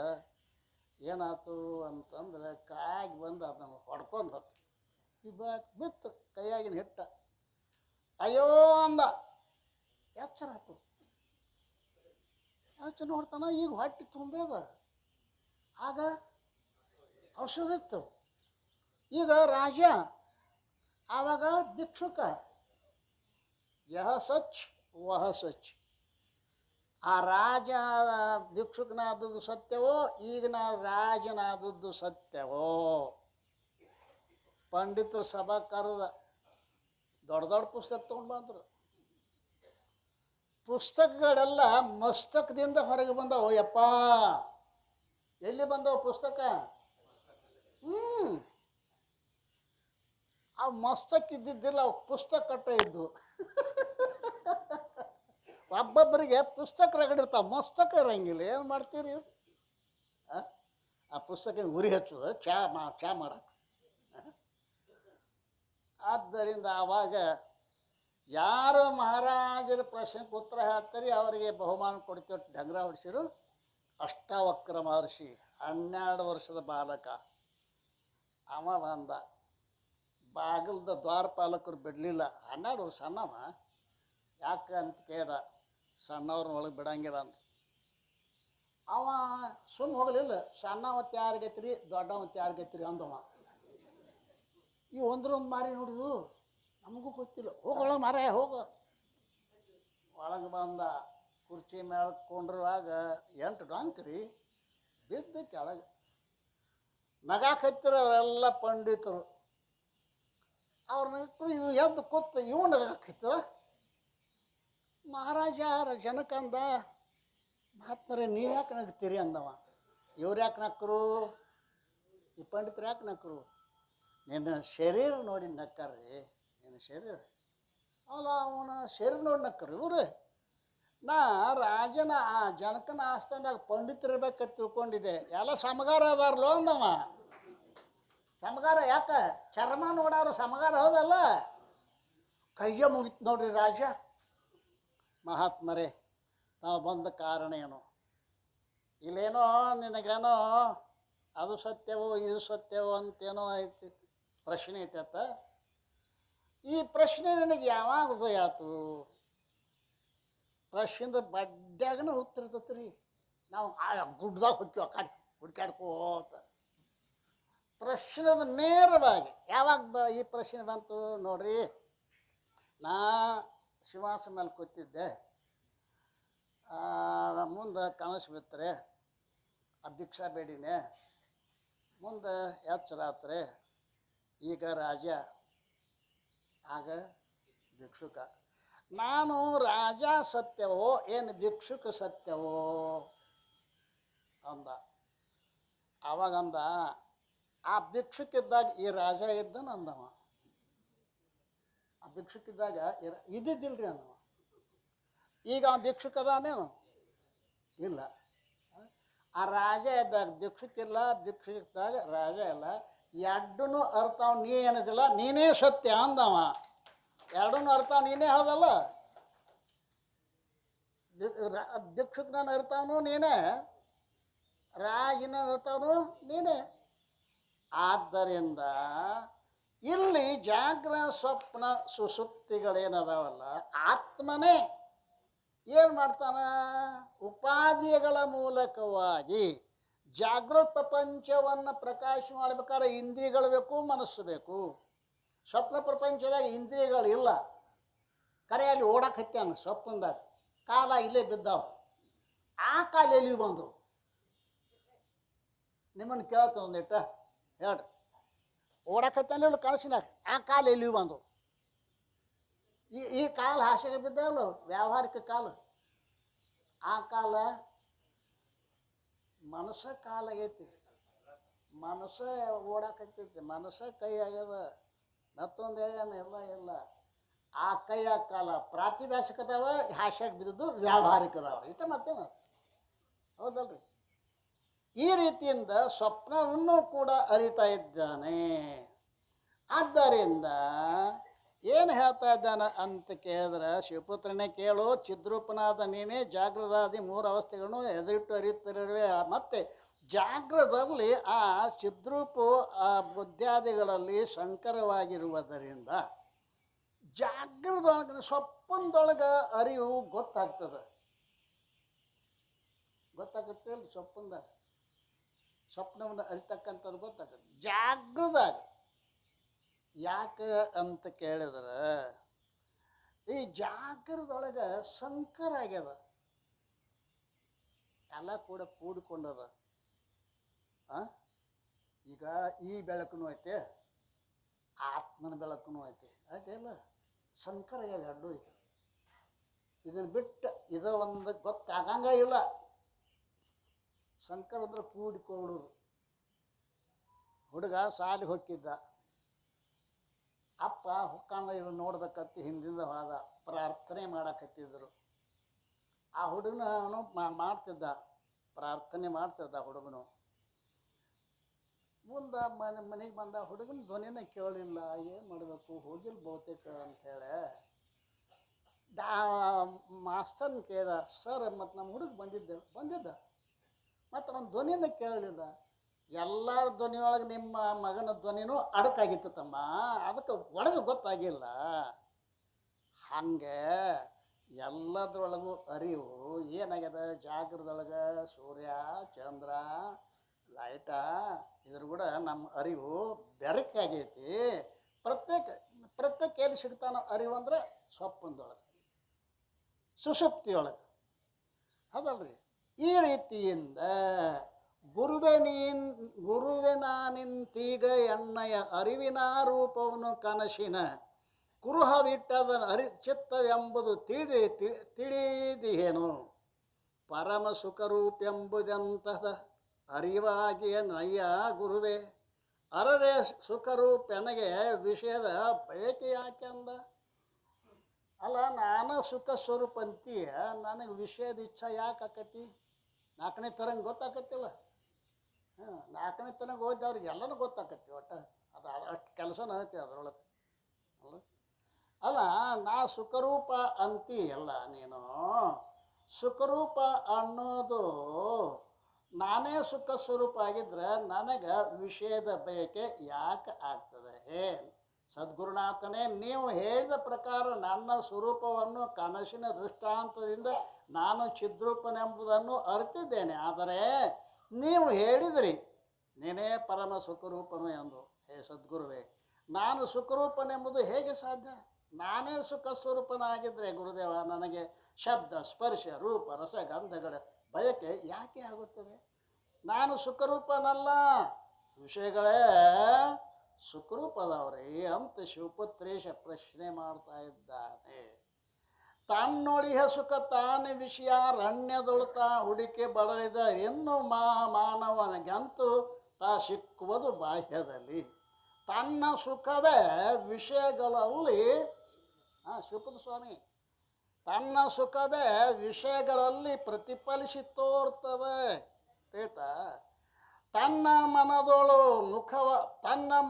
ಏನಾಯ್ತು ಅಂತಂದ್ರೆ ಕಾಯಾಗಿ ಬಂದು ಅದನ್ನು ಹೊಡ್ಕೊಂಡು ಹೊತ್ತು ಬಿತ್ತು ಕೈಯಾಗಿನ ಹಿಟ್ಟ. ಅಯ್ಯೋ ಅಂದ. ಎಚ್ಚರ ಆಯ್ತು. ಎಚ್ಚರ ನೋಡ್ತಾನ, ಈಗ ಹೊಟ್ಟೆ ತುಂಬೇದ. ಆಗ ಔಷಧಿತ್ತು. ಈಗ ರಾಜ, ಆವಾಗ ಭಿಕ್ಷುಕ. ಯಹ ಸಚ್ ವಹ ಸಚ್. ಆ ರಾಜ ಭಿಕ್ಷುಕನಾದದ್ದು ಸತ್ಯವೋ, ಈಗ ನಾ ರಾಜನಾದದ್ದು ಸತ್ಯವೋ? ಪಂಡಿತರು ಸಭಾ ಕರೆದ ದೊಡ್ಡ ದೊಡ್ಡ ಪುಸ್ತಕ ತೊಗೊಂಡು ಬಂದರು. ಪುಸ್ತಕಗಳೆಲ್ಲ ಮಸ್ತಕದಿಂದ ಹೊರಗೆ ಬಂದವು. ಯಪ್ಪ, ಎಲ್ಲಿ ಬಂದವು ಪುಸ್ತಕ? ಅವು ಮಸ್ತಕ್ ಇದ್ದಿದ್ದಿಲ್ಲ, ಅವು ಪುಸ್ತಕ ಕಟ್ಟ ಇದ್ದು. ಒಬ್ಬೊಬ್ಬರಿಗೆ ಪುಸ್ತಕ ರಗಡಿರ್ತಾವೆ, ಮಸ್ತಕ ಇರಂಗಿಲ್ಲ. ಏನು ಮಾಡ್ತೀರಿ? ಆ ಪುಸ್ತಕ ಉರಿ ಹಚ್ಚೋದು ಚಾ ಮಾಡಕ್ಕೆ. ಆದ್ದರಿಂದ ಆವಾಗ ಯಾರು ಮಹಾರಾಜರ ಪ್ರಶ್ನೆಗೆ ಉತ್ತರ ಹೇಳ್ತಾರೆ ಅವರಿಗೆ ಬಹುಮಾನ ಕೊಡ್ತೀವಿ. ಡಂಗ್ರ ಹೊಡಿಸಿರು ಅಷ್ಟಾವಕ್ರ ಮಹರ್ಷಿ, 12 ವರ್ಷದ ಬಾಲಕ. ಅವ ಬಂದ, ಬಾಗಿಲ್ದ ದ್ವಾರಪಾಲಕರು ಬಿಡಲಿಲ್ಲ. 12 ವರ್ಷ ಸಣ್ಣವ. ಯಾಕೆ ಅಂತ ಕೇಳ್ದ. ಸಣ್ಣವ್ರನ್ನ ಒಳಗೆ ಬಿಡಂಗಿಲ್ಲ ಅಂತ. ಅವ ಸುಮ್ಮ ಹೋಗಲಿಲ್ಲ. ಸಣ್ಣವತ್ತು ಯಾರಿಗೈತ್ರಿ, ದೊಡ್ಡವತ್ತು ಯಾರಿಗೈತ್ರಿ ಅಂದವ. ಇವು ಒಂದ್ರೊಂದು ಮಾರಿ ನೋಡಿದು, ನಮಗೂ ಗೊತ್ತಿಲ್ಲ. ಹೋಗೊಳಗೆ ಮಾರ, ಹೋಗು. ಒಳಗೆ ಬಂದ, ಕುರ್ಚಿ ಮೇಲೆ ಕೊಂಡ್ರುವಾಗ 8 ಡಾಂಕ್ರಿ ಬಿದ್ದು ಕೆಳಗೆ. ನಗಾಕತ್ತಿರ ಅವರೆಲ್ಲ ಪಂಡಿತರು. ಅವ್ರ ನಗರು, ಇವು ಎದ್ದು ಕೂತ ಇವು ನಗಾಕೈತ. ಮಹಾರಾಜ ಜನಕ್ಕಂದ, ಮಹಾತ್ಮರೇ ನೀವು ಯಾಕೆ ನಗ್ತೀರಿ ಅಂದವ. ಇವ್ರು ಯಾಕೆ ನಕ್ಕರು? ಈ ಪಂಡಿತರು ಯಾಕೆ ನಕ್ಕರು? ನಿನ್ನ ಶರೀರ ನೋಡಿ ನಕ್ಕಾರ್ರಿ, ನಿನ್ನ ಶರೀರ. ಅಲ್ಲ, ಅವನ ಶರೀರ ನೋಡಿ ನಕ್ಕರು ಇವ್ರು. ನಾ ರಾಜನ ಆ ಜನಕನ ಆಸ್ಥಾನದಾಗ ಪಂಡಿತರಿರ್ಬೇಕಂತ ತಿಳ್ಕೊಂಡಿದ್ದೆ. ಎಲ್ಲ ಸಮಗಾರ ಅದಾರಲ್ಲೋ ಅಂದವ. ಸಮಗಾರ ಯಾಕೆ? ಚರ್ಮ ನೋಡಾರು ಸಮಗಾರ ಹೌದಲ್ಲ. ಕೈಯ ಮುಗಿತು ನೋಡ್ರಿ ರಾಜ. ಮಹಾತ್ಮರೇ, ನಾವು ಬಂದ ಕಾರಣ ಏನು? ಇಲ್ಲೇನೋ ನಿನಗೇನೋ ಅದು ಸತ್ಯವೋ ಇದು ಸತ್ಯವೋ ಅಂತೇನೋ ಐತಿ, ಪ್ರಶ್ನೆ ಐತತ್ತ. ಈ ಪ್ರಶ್ನೆ ನನಗೆ ಯಾವಾಗ ಉದಯ ಆಯ್ತು? ಪ್ರಶ್ನೆದ ಬಡ್ಡ್ಯಾಗನ ಉತ್ತರ ಇರ್ತೈತ್ರಿ. ನಾವು ಗುಡ್ದಾಗ ಹೊಕ್ಕಿವ ಕಾಡಿ ಹುಡ್ಕಾಡ್ಕೋತ. ಪ್ರಶ್ನೆದ ನೇರವಾಗಿ ಯಾವಾಗ ಈ ಪ್ರಶ್ನೆ ಬಂತು ನೋಡ್ರಿ. ನಾ ಶಿವಾಸ ಮೇಲೆ ಕೂತಿದ್ದೆ. ಮುಂದೆ ಕನಸು ಬಿತ್ತರೆ ಅಧ್ಯಕ್ಷ ಬೇಡಿನೇ. ಮುಂದೆ ಎಚ್ಚರಾತ್ರೆ. ಈಗ ರಾಜ, ಆಗ ಭಿಕ್ಷುಕ. ನಾನು ರಾಜ ಸತ್ಯವೋ ಏನು ಭಿಕ್ಷುಕ ಸತ್ಯವೋ ಅಂದ. ಅವಾಗಂದ, ಆ ಭಿಕ್ಷುಕಿದ್ದಾಗ ಈ ರಾಜ ಇದ್ದನ ಅಂದವ. ಆ ಭಿಕ್ಷುಕಿದ್ದಾಗ ಇದ್ದಿದ್ದಿಲ್ರಿ ಅಂದವ. ಈಗ ಅವನು ಭಿಕ್ಷುಕದಾನೇನು? ಇಲ್ಲ. ಆ ರಾಜ ಇದ್ದಾಗ ಭಿಕ್ಷುಕಿಲ್ಲ, ಭಿಕ್ಷುಕಿದ್ದಾಗ ರಾಜ ಇಲ್ಲ. ಎರಡೂ ಅರ್ಥ ನೀ ಏನದಿಲ್ಲ, ನೀನೇ ಸತ್ಯ ಅಂದವ. ಎರಡೂ ಅರ್ಥ ನೀನೇ ಹೌದಲ್ಲ. ಭಿಕ್ಷುಕನ ಅರ್ಥವನು ನೀನೇ, ರಾಜನ ಅರ್ಥವನು ನೀನೇ. ಆದ್ದರಿಂದ ಇಲ್ಲಿ ಜಾಗ್ರ ಸ್ವಪ್ನ ಸುಸುಪ್ತಿಗಳೇನದಾವಲ್ಲ, ಆತ್ಮನೇ ಏನು ಮಾಡ್ತಾನ? ಉಪಾಧಿಗಳ ಮೂಲಕವಾಗಿ ಜಾಗೃತ ಪ್ರಪಂಚವನ್ನು ಪ್ರಕಾಶ ಮಾಡ್ಬೇಕಾದ್ರೆ ಇಂದ್ರಿಯಗಳು ಬೇಕು, ಮನಸ್ಸು ಬೇಕು. ಸ್ವಪ್ನ ಪ್ರಪಂಚದಾಗ ಇಂದ್ರಿಯಗಳಿಲ್ಲ. ಕರೆಯಲ್ಲಿ ಓಡಕ್ಕೆ ಹತ್ಯಾನ ಸ್ವಪ್ನದಾಗ. ಕಾಲ ಇಲ್ಲೇ ಬಿದ್ದಾವ. ಆ ಕಾಲ ಎಲ್ಲಿ ಬಂದು ನಿಮ್ಮನ್ನು ಕೇಳ್ತ ಒಂದಿಟ್ಟ ಹೇಳ್ರಿ. ಓಡಕತ್ತಾನಿಲ್ಲ ಕನಸಿನಾಗ, ಆ ಕಾಲ ಎಲ್ಲಿ ಬಂದು? ಈ ಕಾಲ ಹಾಸಿಗೆ ಬಿದ್ದಾವಲ್ಲ, ವ್ಯಾವಹಾರಿಕ ಕಾಲ. ಆ ಕಾಲ ಮನಸ್ಸ ಕಾಲ ಆಗೈತಿ. ಮನಸ್ಸ ಓಡಾಕತ್ತೈತಿ, ಮನಸ್ಸ ಕೈ ಆಗ್ಯದ. ಮತ್ತೊಂದು ಏನು ಎಲ್ಲ ಇಲ್ಲ. ಆ ಕೈಯ ಕಾಲ ಪ್ರಾತಿಭಾಷಿಕದವ, ಹಾಸ್ಯಾಗ ಬಿದ್ದದ್ದು ವ್ಯಾವಹಾರಿಕದವ. ಇಷ್ಟ ಮತ್ತೇನು ಹೌದಲ್ರಿ? ಈ ರೀತಿಯಿಂದ ಸ್ವಪ್ನವನ್ನು ಕೂಡ ಅರಿತಾ ಇದ್ದಾನೆ. ಆದ್ದರಿಂದ ಏನು ಹೇಳ್ತಾ ಇದ್ದಾನೆ ಅಂತ ಕೇಳಿದ್ರೆ, ಶಿವಪುತ್ರನೇ ಕೇಳು, ಚಿದ್ರೂಪನಾದ ನೀನೇ ಜಾಗೃತಾದಿ 3 ಅವಸ್ಥೆಗಳನ್ನು ಎದುರಿಟ್ಟು ಅರಿತಿರುವೆ. ಮತ್ತು ಜಾಗ್ರದಲ್ಲಿ ಆ ಚಿದ್ರೂಪು ಆ ಬುದ್ಧಾದಿಗಳಲ್ಲಿ ಸಂಕರವಾಗಿರುವುದರಿಂದ ಜಾಗ್ರದೊಳಗೆ ಸ್ವಪ್ನದೊಳಗೆ ಅರಿವು ಗೊತ್ತಾಗ್ತದೆ. ಗೊತ್ತಾಗುತ್ತೆ ಅಲ್ಲ, ಸ್ವಪ್ನವನ್ನು ಅರಿತಕ್ಕಂಥದ್ದು ಗೊತ್ತಾಗುತ್ತೆ. ಜಾಗ್ರದಾಗ ಯಾಕೆ ಅಂತ ಕೇಳಿದ್ರೆ, ಈ ಜಾಗ್ರದೊಳಗೆ ಸಂಕರ ಆಗ್ಯದ, ಎಲ್ಲ ಕೂಡ ಕೂಡಿಕೊಂಡದ. ಈಗ ಈ ಬೆಳಕೂ ಐತೆ, ಆತ್ಮನ ಬೆಳಕೂ ಐತಿ ಇಲ್ಲ ಶಂಕರ ಎರಡು ಐತಿ. ಇದನ್ನು ಬಿಟ್ಟು ಇದು ಒಂದು ಗೊತ್ತಾಗಂಗ ಇಲ್ಲ. ಶಂಕರ ಅಂದ್ರೆ ಕೂಡಿಕೊಳ್ಳೋದು. ಹುಡುಗ ಸಾಲಿಗೆ ಹೊಕ್ಕಿದ್ದ, ಅಪ್ಪ ಹುಕ್ಕಂಗ ಇವ್ರು ನೋಡ್ಬೇಕತ್ತಿ ಹಿಂದಿಂದ ಹೋದ, ಪ್ರಾರ್ಥನೆ ಮಾಡಕತ್ತಿದ್ರು. ಆ ಹುಡುಗನು ಮಾಡ್ತಿದ್ದ, ಪ್ರಾರ್ಥನೆ ಮಾಡ್ತಿದ್ದ ಹುಡುಗನು. ಮುಂದೆ ಮನೆಗೆ ಬಂದ, ಹುಡುಗನ ಧ್ವನಿನ ಕೇಳಲಿಲ್ಲ. ಏನು ಮಾಡಬೇಕು, ಹೋಗಿಲ್ಲ ಬಹುತೇಕ ಅಂಥೇಳಿ ಮಾಸ್ತರ್ನ ಕೇಳಿದ, ಸರ್ ಮತ್ತು ನಮ್ಮ ಹುಡುಗ ಬಂದಿದ್ದ ಮತ್ತು ಅವನ ಧ್ವನಿನ ಕೇಳಲಿಲ್ಲ. ಎಲ್ಲರ ಧ್ವನಿಯೊಳಗೆ ನಿಮ್ಮ ಮಗನ ಧ್ವನಿನೂ ಅಡಕಾಗಿತ್ತು ತಮ್ಮ, ಅದಕ್ಕೆ ಒಳಗೆ ಗೊತ್ತಾಗಿಲ್ಲ. ಹಾಗೆ ಎಲ್ಲದ್ರೊಳಗೂ ಅರಿವು ಏನಾಗ್ಯದ, ಜಾಗರದೊಳಗೆ ಸೂರ್ಯ ಚಂದ್ರ ಲೈಟ ಇದ್ರ ಕೂಡ ನಮ್ಮ ಅರಿವು ಬೆರಕಾಗೈತಿ. ಪ್ರತ್ಯೇಕ ಎಲ್ಲಿ ಸಿಗ್ತಾನೋ ಅರಿವು ಅಂದ್ರೆ ಸ್ವಪ್ನದೊಳಗೆ, ಸುಷುಪ್ತಿಯೊಳಗೆ. ಅದಲ್ರಿ, ಈ ರೀತಿಯಿಂದ ಗುರುವಿನಾನಿಂತೀಗ ಎಣ್ಣೆಯ ಅರಿವಿನ ರೂಪವನ್ನು ಕನಸಿನ ಕುರುಹವಿಟ್ಟದ ಚಿತ್ತವೆಂಬುದು ತಿಳಿದಿಯೇನು. ಪರಮ ಸುಖರೂಪೆಂಬುದೆಂತದ ಅರಿವಾಗಿಯ ನಯ್ಯ ಗುರುವೇ, ಅರರೆ ಸುಖರೂಪೆನಗೆ ವಿಷಯದ ಬಯಕೆ ಯಾಕೆ ಅಂದ. ಅಲ್ಲ, ನಾನು ಸುಖ ಸ್ವರೂಪ ಅಂತೀಯ, ನನಗೆ ವಿಷಯದ ಇಚ್ಛಾ ಯಾಕೆ ಆಕತಿ? 4ನೇ ತರಂಗೆ ಗೊತ್ತಾಕತ್ತಿಲ್ಲ. ನಾಲ್ಕನೇ ತನಕ ಓದಿದವ್ರಿಗೆ ಎಲ್ಲನೂ ಗೊತ್ತಾಕತಿ. ಒಟ್ಟು ಅದು ಅಷ್ಟು ಕೆಲಸನ ಐತಿ ಅದರೊಳಗೆ. ಅಲ್ಲ, ನಾ ಸುಖರೂಪ ಅಂತಿ ಎಲ್ಲ ನೀನು. ಸುಖರೂಪ ಅನ್ನೋದು ನಾನೇ ಸುಖ ಸ್ವರೂಪ ಆಗಿದ್ರೆ ನನಗೆ ವಿಷಯದ ಬಯಕೆ ಯಾಕೆ ಆಗ್ತದೆ? ಸದ್ಗುರುನಾಥನೇ, ನೀವು ಹೇಳಿದ ಪ್ರಕಾರ ನನ್ನ ಸ್ವರೂಪವನ್ನು ಕನಸಿನ ದೃಷ್ಟಾಂತದಿಂದ ನಾನು ಚಿದ್ರೂಪನೆಂಬುದನ್ನು ಅರಿತಿದ್ದೇನೆ. ಆದರೆ ನೀವು ಹೇಳಿದ್ರಿ ನೀನೇ ಪರಮ ಸುಖರೂಪನು ಎಂದು. ಸದ್ಗುರುವೇ, ನಾನು ಸುಖರೂಪನೆಂಬುದು ಹೇಗೆ ಸಾಧ್ಯ? ನಾನೇ ಸುಖ ಸ್ವರೂಪನಾಗಿದ್ದರೆ ಗುರುದೇವ, ನನಗೆ ಶಬ್ದ ಸ್ಪರ್ಶ ರೂಪ ರಸ ಗಂಧಗಳ ಬಯಕೆ ಯಾಕೆ ಆಗುತ್ತದೆ? ನಾನು ಸುಖರೂಪನಲ್ಲ, ವಿಷಯಗಳೇ ಸುಖರೂಪದವ್ರಿ ಅಂತ ಶಿವಪುತ್ರೇಶ ಪ್ರಶ್ನೆ ಮಾಡ್ತಾ ಇದ್ದಾನೆ. ತನ್ನೊಳಿಹ ಸುಖ ತಾನೇ ವಿಷಯ ರಣ್ಯದೊಳತ ಹುಡುಕಿ ಬಳಲಿದ ಇನ್ನು ಮಾನವನಿಗಂತೂ ತಾ ಸಿಕ್ಕುವುದು ಬಾಹ್ಯದಲ್ಲಿ. ತನ್ನ ಸುಖವೇ ವಿಷಯಗಳಲ್ಲಿ ಶಿವಪುತ್ರ ಸ್ವಾಮಿ, ತನ್ನ ಸುಖವೇ ವಿಷಯಗಳಲ್ಲಿ ಪ್ರತಿಫಲಿಸಿ ತೋರ್ತದೆ. ತನ್ನ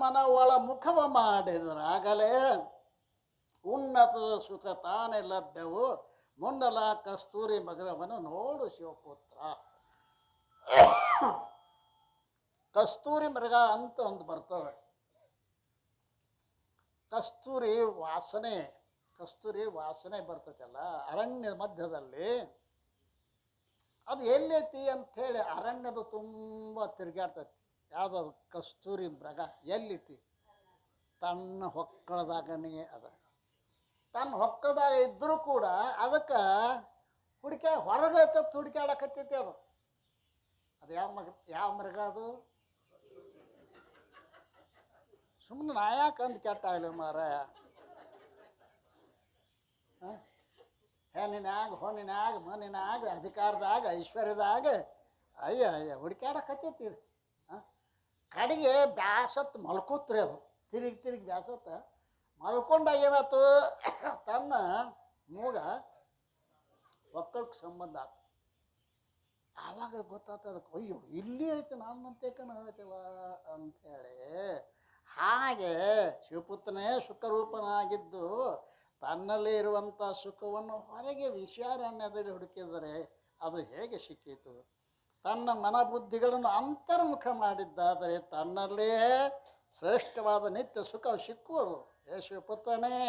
ಮನ ಒಳ ಮುಖವ ಮಾಡಿದರಾಗಲೇ ಉನ್ನತದ ಸುಖ ತಾನೇ ಲಭ್ಯವು. ಮುಂಡಲ ಕಸ್ತೂರಿ ಮಗರವನ್ನು ನೋಡು ಶಿವಪುತ್ರ. ಕಸ್ತೂರಿ ಮೃಗ ಅಂತ ಒಂದು ಬರ್ತದೆ. ಕಸ್ತೂರಿ ವಾಸನೆ ಬರ್ತೈತಲ್ಲ ಅರಣ್ಯದ ಮಧ್ಯದಲ್ಲಿ. ಅದು ಎಲ್ಲೈತಿ ಅಂಥೇಳಿ ಅರಣ್ಯದ ತುಂಬ ತಿರುಗಾಡ್ತೈತಿ. ಯಾವುದದು ಕಸ್ತೂರಿ ಮೃಗ ಎಲ್ಲಿತಿ? ತನ್ನ ಹೊಕ್ಕಳದಾಗನೇ ಅದ. ತನ್ನ ಹೊಕ್ಕಳದಾಗ ಇದ್ದರೂ ಕೂಡ ಅದಕ್ಕೆ ಹೊರಗೆ ಹುಡುಕಾಡಕತ್ತೈತಿ. ಅದು ಯಾವ ಮೃಗ ಅದು? ಸುಮ್ಮನೆ ನಾ ಯಾಕೆ ಅಂದು ಕೆಟ್ಟಾಗಲಿ ಮಾರಾಯ. ಹೆಣ್ಣಿನಾಗ ಹೊಣ್ಣಿನಾಗ ಮಣ್ಣಿನಾಗ ಅಧಿಕಾರದಾಗ ಐಶ್ವರ್ಯದಾಗ ಅಯ್ಯ ಹುಡುಕಾಡಕತ್ತೈತಿ ಇದು. ಕಡೆಗೆ ಬ್ಯಾಸತ್ತು ಮಲ್ಕೋತ್ರಿ. ಅದು ತಿರುಗಿ ಬ್ಯಾಸತ್ತ ಮಲ್ಕೊಂಡಾಗ ಏನಾಯ್ತು, ತನ್ನ ಮೂಗ ಒಕ್ಕಳಕ್ಕೆ ಸಂಬಂಧ ಆಯ್ತು. ಆವಾಗ ಗೊತ್ತಾಗ್ತದಕ್ಕೆ, ಅಯ್ಯೋ ಇಲ್ಲಿ ಐತೆ ನನ್ನಂತೇಕನ ಐತಿಲ್ಲ ಅಂಥೇಳಿ. ಹಾಗೆ ಶಿವಪುತ್ರನೇ ಸುಖರೂಪನಾಗಿದ್ದು ತನ್ನಲ್ಲಿ ಇರುವಂಥ ಸುಖವನ್ನು ಹೊರಗೆ ವಿಷಯಾರಣ್ಯದಲ್ಲಿ ಹುಡುಕಿದರೆ ಅದು ಹೇಗೆ ಸಿಕ್ಕೀತು? ತನ್ನ ಮನಬುದ್ಧಿಗಳನ್ನು ಅಂತರ್ಮುಖ ಮಾಡಿದ್ದಾದರೆ ತನ್ನಲ್ಲೇ ಶ್ರೇಷ್ಠವಾದ ನಿತ್ಯ ಸುಖ ಸಿಕ್ಕುವುದು. ಶಿವಪುತ್ರನೇ,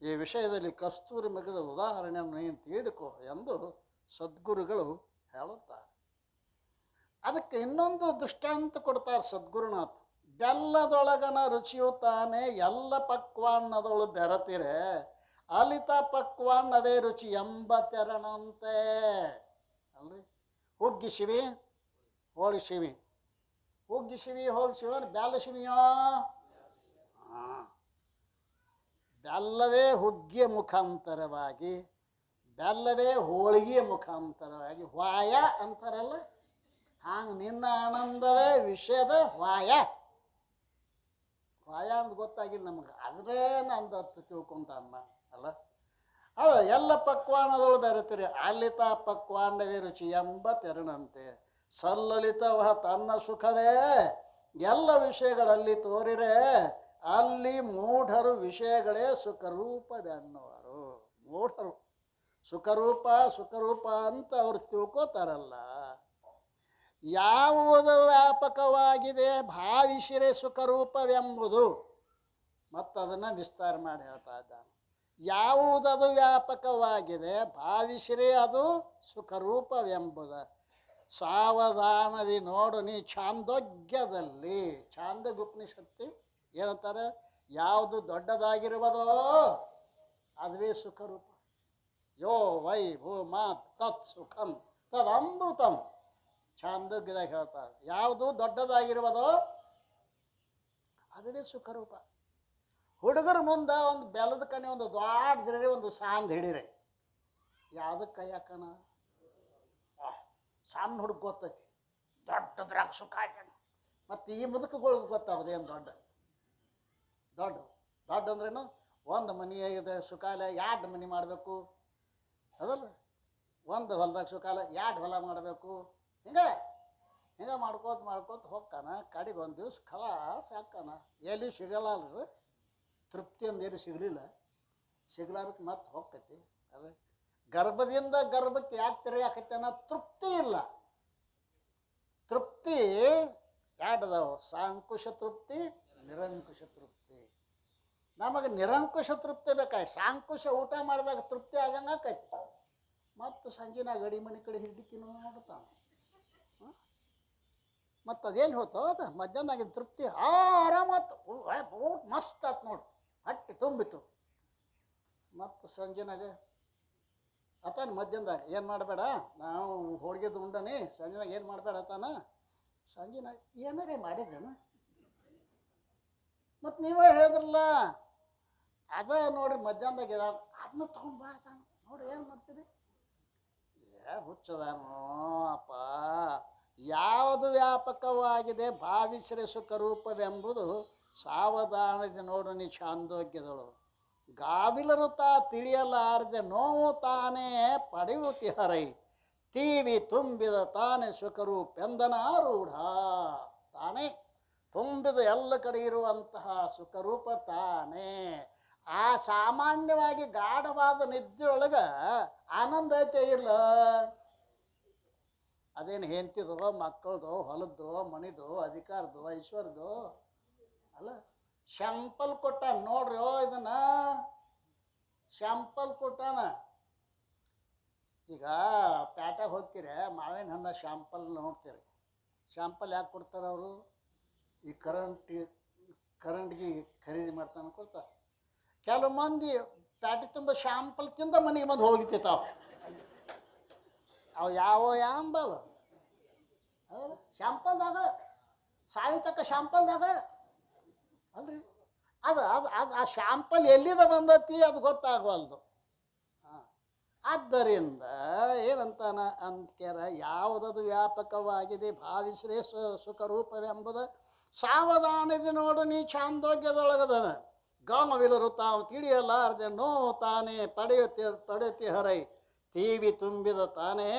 ಈ ವಿಷಯದಲ್ಲಿ ಕಸ್ತೂರಿ ಮಗದ ಉದಾಹರಣೆಯನ್ನು ನೀನು ತಿಳಿದುಕೋ ಎಂದು ಸದ್ಗುರುಗಳು ಹೇಳುತ್ತಾರೆ. ಅದಕ್ಕೆ ಇನ್ನೊಂದು ದೃಷ್ಟಾಂತ ಕೊಡ್ತಾರೆ ಸದ್ಗುರುನಾಥ್. ಬೆಲ್ಲದೊಳಗನ ರುಚಿಯು ತಾನೇ ಎಲ್ಲ ಪಕ್ವಾನ್ನದೊಳು ಬೆರತಿರೆ ಅಲಿತ ಪಕ್ವಾನ್ನವೇ ರುಚಿ ಎಂಬ ತೆರಣಂತೆ. ಅಲ್ರಿ, ಹುಗ್ಗಿಸಿವಿ ಹೋಳಿಸಿವಿ, ಹುಗ್ಗಿಸಿವಿ ಹೋಳಿಸಿವಿ ಬೆಲ್ಲ ಶಿವಿಯೋ. ಬೆಲ್ಲವೇ ಹುಗ್ಗಿಯ ಮುಖಾಂತರವಾಗಿ, ಬೆಲ್ಲವೇ ಹೋಳಿಗೆಯ ಮುಖಾಂತರವಾಗಿ ವಾಯ ಅಂತಾರಲ್ಲ, ಹಾಂಗೆ ನಿನ್ನ ಆನಂದವೇ ವಿಷಯದ ವಾಯ. ವಾಯ ಅಂತ ಗೊತ್ತಾಗಿಲ್ಲ ನಮಗೆ, ಅದ್ರೇ ನಂದು ಹತ್ತು ತಿಳ್ಕೊಂಡಮ್ಮ ಅಲ್ಲ. ಅದು ಎಲ್ಲ ಪಕ್ವಾನದಳು ಬೆರೆತಿರಿ, ಅಲ್ಲಿತ ಪಕ್ವಾನವೇ ರುಚಿ ಎಂಬ ತೆರನಂತೆ ಸಲ್ಲಲಿತವ ತನ್ನ ಸುಖವೇ ಎಲ್ಲ ವಿಷಯಗಳಲ್ಲಿ ತೋರಿರೆ, ಅಲ್ಲಿ ಮೂಢರು ವಿಷಯಗಳೇ ಸುಖರೂಪವೆನ್ನುವರು. ಮೂಢರು ಸುಖರೂಪ ಸುಖರೂಪ ಅಂತ ಅವ್ರು ತಿಳ್ಕೋತಾರಲ್ಲ. ಯಾವುದು ವ್ಯಾಪಕವಾಗಿದೆ ಭಾವಿಸಿರೆ ಸುಖರೂಪವೆಂಬುದು, ಮತ್ತದನ್ನು ವಿಸ್ತಾರ ಮಾಡಿ ಹೇಳ್ತಾ ಇದ್ದಾನೆ. ಯಾವುದದು ವ್ಯಾಪಕವಾಗಿದೆ ಭಾವಿಸಿರೆ ಅದು ಸುಖರೂಪವೆಂಬುದ. ಸಾವಧಾನದಿ ನೋಡು ನೀ ಛಾಂದೋಗ್ಯದಲ್ಲಿ, ಛಾಂದೋಗ್ಯೋಪನಿಷತ್ತಿ ಏನಂತಾರೆ, ಯಾವುದು ದೊಡ್ಡದಾಗಿರುವುದೋ ಅದುವೇ ಸುಖರೂಪ. ಯೋ ವೈ ಭೂಮಾ ತತ್ ಸುಖಂ ತದಮೃತಂ, ಛಾಂದೋಗ್ಯದಾಗ ಹೇಳ್ತಾರೆ. ಯಾವುದು ದೊಡ್ಡದಾಗಿರುವುದೋ ಅದುವೇ ಸುಖರೂಪ. ಹುಡುಗರ ಮುಂದೆ ಒಂದು ಬೆಲ್ಲದ ಕನೆ ಒಂದು ದೊಡ್ಡ ಒಂದು ಸಾಂದ್ ಹಿಡೀರಿ, ಯಾವುದಕ್ಕೆ ಕೈ ಹಾಕೋಣ? ಸಣ್ಣ ಹುಡುಗ ಗೊತ್ತೈತಿ, ದೊಡ್ಡದ್ರಾಗ ಸುಖ ಆಯ್ತಾನ. ಮತ್ತು ಈ ಮುದುಕಗಳಿಗೆ ಗೊತ್ತಾಗೋದು ಏನು ದೊಡ್ಡ ದೊಡ್ಡ ದೊಡ್ಡ ಅಂದ್ರೇನು? ಒಂದು ಮನೆ ಇದೆ ಸುಖಾಲ, ಎರಡು ಮನೆ ಮಾಡಬೇಕು ಅದಲ್ಲ. ಒಂದು ಹೊಲದಾಗ ಸುಖಾಲ, ಎರಡು ಹೊಲ ಮಾಡಬೇಕು. ಹಿಂಗೆ ಹಿಂಗೆ ಮಾಡ್ಕೋತ ಹೋಗ್ತಾನ. ಕಡೆಗೆ ಒಂದು ದಿವ್ಸ ಖಲಾಸ್ ಹಾಕ್ತಾನ. ಎಲ್ಲಿ ಸಿಗಲ್ಲ ಅಲ್ರಿ, ತೃಪ್ತಿ ಒಂದು ಏನು ಸಿಗಲಾರಕ್ಕೆ ಮತ್ತೆ ಹೋಗ್ತೈತಿ. ಅಲ್ಲ, ಗರ್ಭದಿಂದ ಗರ್ಭಕ್ಕೆ ಯಾಕೆ ತಿರುಗಾಕತ್ತೇನ? ತೃಪ್ತಿ ಇಲ್ಲ. ತೃಪ್ತಿ ಎರಡದಾವು, ಸಾಂಕುಶ ತೃಪ್ತಿ, ನಿರಂಕುಶ ತೃಪ್ತಿ. ನಮಗೆ ನಿರಂಕುಶ ತೃಪ್ತಿ ಬೇಕಾಯ್ತು. ಸಾಂಕುಶ ಊಟ ಮಾಡಿದಾಗ ತೃಪ್ತಿ ಆದಂಗೆ ಆಕೈತಿ. ಮತ್ತು ಸಂಜೆನಾಗ ಅಡಿ ಮನೆ ಕಡೆ ಹಿಡ್ಡಿಕಿನೂ ನೋಡ್ತಾನೆ. ಮತ್ತು ಅದೇನು ಹೋತೋ ಅದು ಮಧ್ಯಾಹ್ನಾಗಿನ ತೃಪ್ತಿ ಆರಾಮತ್ತು, ಊಟ ಮಸ್ತ್ ಆತು ನೋಡು, ಹೊಟ್ಟೆ ತುಂಬಿತು. ಮತ್ತು ಸಂಜೆನಾಗ ಆತಾನ ಮಧ್ಯಾಹ್ನದಾಗ ಏನು ಮಾಡಬೇಡ, ನಾವು ಹೋಳಿಗೆದು ಉಂಡನಿ, ಸಂಜೆನಾಗ ಏನು ಮಾಡಬೇಡ ಆತಾನ. ಸಂಜೆನಾಗ ಏನಾರೇ ಮಾಡಿದ್ದೇನು? ಮತ್ತು ನೀವೇ ಹೇಳಿದ್ರಲ್ಲ ಅದ ನೋಡ್ರಿ ಮಧ್ಯಾಹ್ನದಾಗ ಅದನ್ನ ತೊಗೊಂಡ್ಬಾ ಆತಾನ. ನೋಡಿ ಏನು ಮಾಡ್ತೀರಿ? ಹುಚ್ಚದಾನೋ ಅಪ್ಪ. ಯಾವುದು ವ್ಯಾಪಕವಾಗಿದೆ ಭಾವಿಸಿರೆ ಸುಖರೂಪವೆಂಬುದು ಸಾವಧಾನದ ನೋಡು ನೀ ಛಾಂದೋಗ್ಯದಳು. ಗಾವಿಲರು ತಿಳಿಯಲಾರದೆ ನೋವು ತಾನೇ ಪಡೆಯುತ್ತಿಹರೈ, ತೀವಿ ತುಂಬಿದ ತಾನೇ ಸುಖರೂಪೆಂದನಾರೂಢ. ತಾನೇ ತುಂಬಿದ ಎಲ್ಲ ಕಡೆ ಇರುವಂತಹ ಸುಖರೂಪ ತಾನೇ. ಆ ಸಾಮಾನ್ಯವಾಗಿ ಗಾಢವಾದ ನಿದ್ದೆಯೊಳಗೆ ಆನಂದ ಐತೆ ಇಲ್ಲ? ಅದೇನು ಹೆಂಡ್ತಿದೋ, ಮಕ್ಕಳದೋ, ಹೊಲದ್ದು, ಮನಿದು, ಅಧಿಕಾರದ್ದು, ಐಶ್ವರ್ಯದ್ದು ಅಲ್ಲ. ಶಾಂಪಲ್ ಕೊಟ್ಟ ನೋಡ್ರಿ, ಇದನ್ನ ಶಾಂಪಲ್ ಕೊಟ್ಟಾನ. ಈಗ ಪ್ಯಾಟಾಗ ಹೋಗ್ತೀರಿ, ಮಾವಿನ ಹಣ್ಣ ಶಾಂಪಲ್ ನೋಡ್ತೀರಿ. ಶಾಂಪಲ್ ಯಾಕೆ ಕೊಡ್ತಾರೆ ಅವರು? ಈ ಕರೆಂಟ್ಗೆ ಖರೀದಿ ಮಾಡ್ತಾನೆ ಕೊಡ್ತಾರೆ. ಕೆಲವು ಮಂದಿ ಪ್ಯಾಟಿ ತುಂಬ ಶಾಂಪಲ್ ತಿಂದ ಮನೆಗೆ ಬಂದು ಹೋಗಿತ್ತಾವ. ಅವು ಯಾವ ಯಾಂಬಲ್ ಶಾಂಪಲ್ದಾಗ ಸಾಯಿತಕ್ಕ ಶಾಂಪಲ್ದಾಗ ಅಲ್ರಿ. ಅದು ಅದು ಅದು ಆ ಶಾಂಪಲ್ ಎಲ್ಲಿದ ಬಂದತಿ ಅದು ಗೊತ್ತಾಗವಲ್ದು. ಆದ್ದರಿಂದ ಏನಂತಾನ ಅಂತ್ಕ್ಯಾರ, ಯಾವುದದು ವ್ಯಾಪಕವಾಗಿದೆ ಭಾವಿಸ್ರೇ ಸುಖರೂಪವೆಂಬುದು ಸಾವಧಾನದಿ ನೋಡು ನೀ ಛಾಂದೋಗ್ಯದೊಳಗದನ. ಗಾಮವಿಲರು ತಾವು ತಿಳಿಯಲಾರದೆ ನೋವು ತಾನೇ ಪಡೆಯುತ್ತಿ ಹರೈ, ತೀವಿ ತುಂಬಿದ ತಾನೇ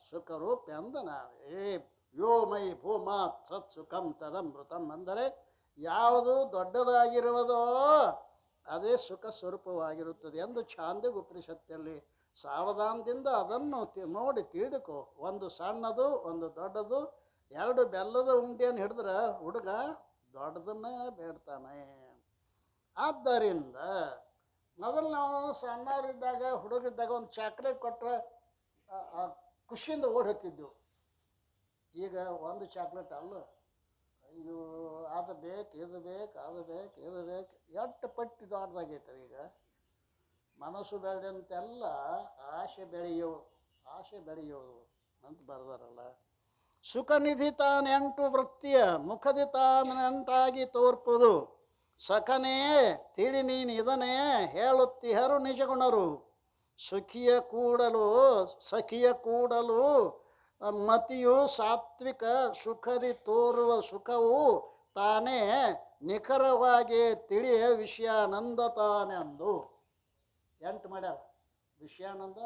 ಸುಖರೂಪೆಂದ ನಾವೇ. ವ್ಯೋಮೈ ಭೂಮಾ ಸತ್ ಸುಖಂ ತದಮೃತಂ ಅಂದರೆ ಯಾವುದು ದೊಡ್ಡದಾಗಿರುವುದೋ ಅದೇ ಸುಖ ಸ್ವರೂಪವಾಗಿರುತ್ತದೆ ಎಂದು ಛಾಂದೋಗ್ಯ ಉಪನಿಷತ್ತಲ್ಲಿ ಸಾವಧಾನದಿಂದ ಅದನ್ನು ನೋಡಿ ತಿಳಿದುಕೋ. ಒಂದು ಸಣ್ಣದು ಒಂದು ದೊಡ್ಡದು, ಎರಡು ಬೆಲ್ಲದ ಉಂಡೆಯನ್ನು ಹಿಡಿದ್ರೆ ಹುಡುಗ ದೊಡ್ಡದನ್ನ ಬೇಡ್ತಾನೆ. ಆದ್ದರಿಂದ ಮೊದಲು ನಾವು ಸಣ್ಣವರಿದ್ದಾಗ ಹುಡುಗರಿದ್ದಾಗ ಒಂದು ಚಾಕ್ಲೇಟ್ ಕೊಟ್ಟರೆ ಖುಷಿಯಿಂದ ಓಡಿ ಹೋಗ್ತಿದ್ದೆವು. ಈಗ ಒಂದು ಚಾಕ್ಲೇಟ್ ಅಲ್ಲ, ಅಯ್ಯೋ ಅದು ಬೇಕು ಇದು ಬೇಕು ಅದು ಬೇಕು ಇದು ಬೇಕು, ಎಷ್ಟು ಪಟ್ಟಿ ದೊಡ್ಡದಾಗೈತೆ. ಈಗ ಮನಸ್ಸು ಬೆಳೆದಂತೆಲ್ಲ ಆಸೆ ಬೆಳೆಯೋದು ಅಂತ ಬರ್ದಾರಲ್ಲ. ಸುಖ ನಿಧಿ ತಾನೆಂಟು ವೃತ್ತಿಯ ಮುಖದಿ ತಾನೆಂಟಾಗಿ ತೋರ್ಪುದು, ಸಖನೇ ತಿಳಿ ನೀನು ಇದನ್ನೇ ಹೇಳುತ್ತಿಹರು ನಿಜಗುಣರು. ಸಖಿಯ ಕೂಡಲು ಮತಿಯು ಸಾತ್ವಿಕ ಸುಖದಿ ತೋರುವ ಸುಖವು ತಾನೇ ನಿಖರವಾಗಿ ತಿಳಿಯ ವಿಷಯಾನಂದ ತಾನೆಂದು. ಎಂಟು ಮಾಡ್ಯಾರ. ವಿಷಯಾನಂದ